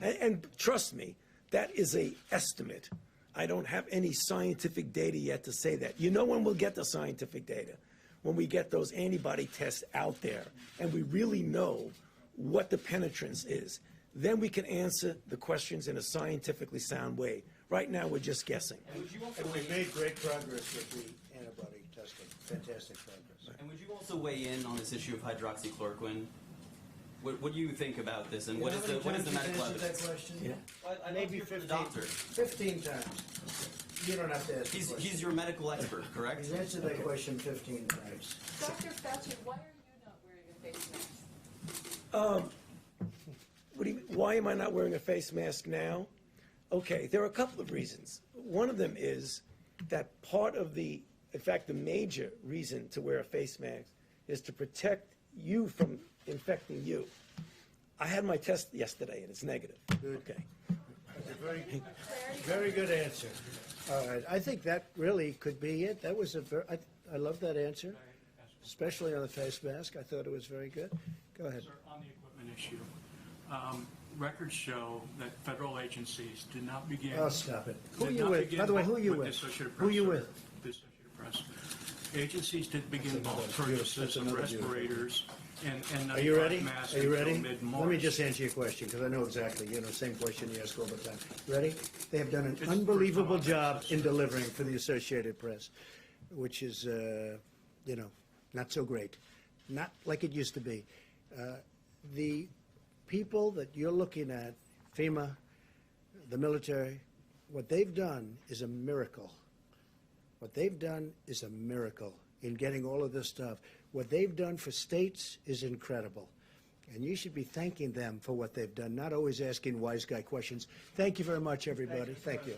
And trust me, that is a estimate. I don't have any scientific data yet to say that. You know when we'll get the scientific data? When we get those antibody tests out there and we really know what the penetrance is. then we can answer the questions in a scientifically sound way. Right now, we're just guessing. And would you also And we weigh made great progress with the antibody testing, fantastic progress. And would you also weigh in on this issue of hydroxychloroquine? What do you think about this, and what is the medical evidence? That question? Yeah. I'd Maybe love to hear from 15, the doctor. 15 times. You don't have to ask the question. He's your medical expert, correct? He's answered that question 15 times. Dr. Fauci, why are you not wearing a face mask? What do you, why am I not wearing a face mask now? Okay, there are a couple of reasons. One of them is that part of the, in fact, the major reason to wear a face mask is to protect you from infecting you. I had my test yesterday and it's negative. Okay. That's a very good answer. All right, I think that really could be it. That was I love that answer, especially on the face mask. I thought it was very good. Go ahead. Sir, on the equipment issue, records show that federal agencies did not begin. Oh, stop it. Who are did you not with? begin By the way, who are you the with? Associated Who are Press, you sir. with? The Associated Press. Agencies did begin That's bulk another beautiful- purchases of that's another respirators and Are you ready? masks Are you until ready? mid-March. Let me just answer your question, because I know exactly, same question you ask all the time. Ready? They have done an It's unbelievable first time I've job asked in this. delivering for the Associated Press, which is, not so great. Not like it used to be. The people that you're looking at, FEMA, the military, what they've done is a miracle. What they've done is a miracle in getting all of this stuff. What they've done for states is incredible. And you should be thanking them for what they've done, not always asking wise guy questions. Thank you very much, everybody. Thank you.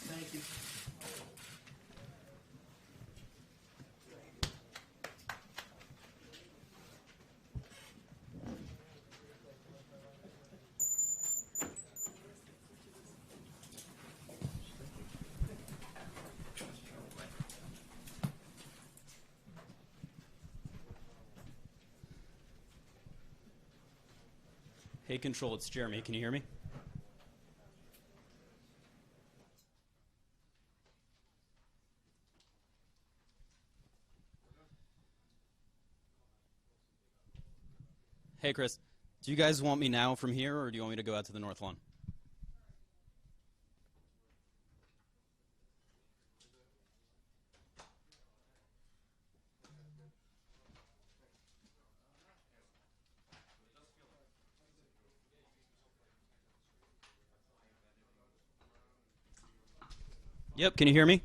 Thank you. Hey, Control, it's Jeremy. Can you hear me? Hey, Chris. Do you guys want me now from here, or do you want me to go out to the North Lawn? Yep, can you hear me?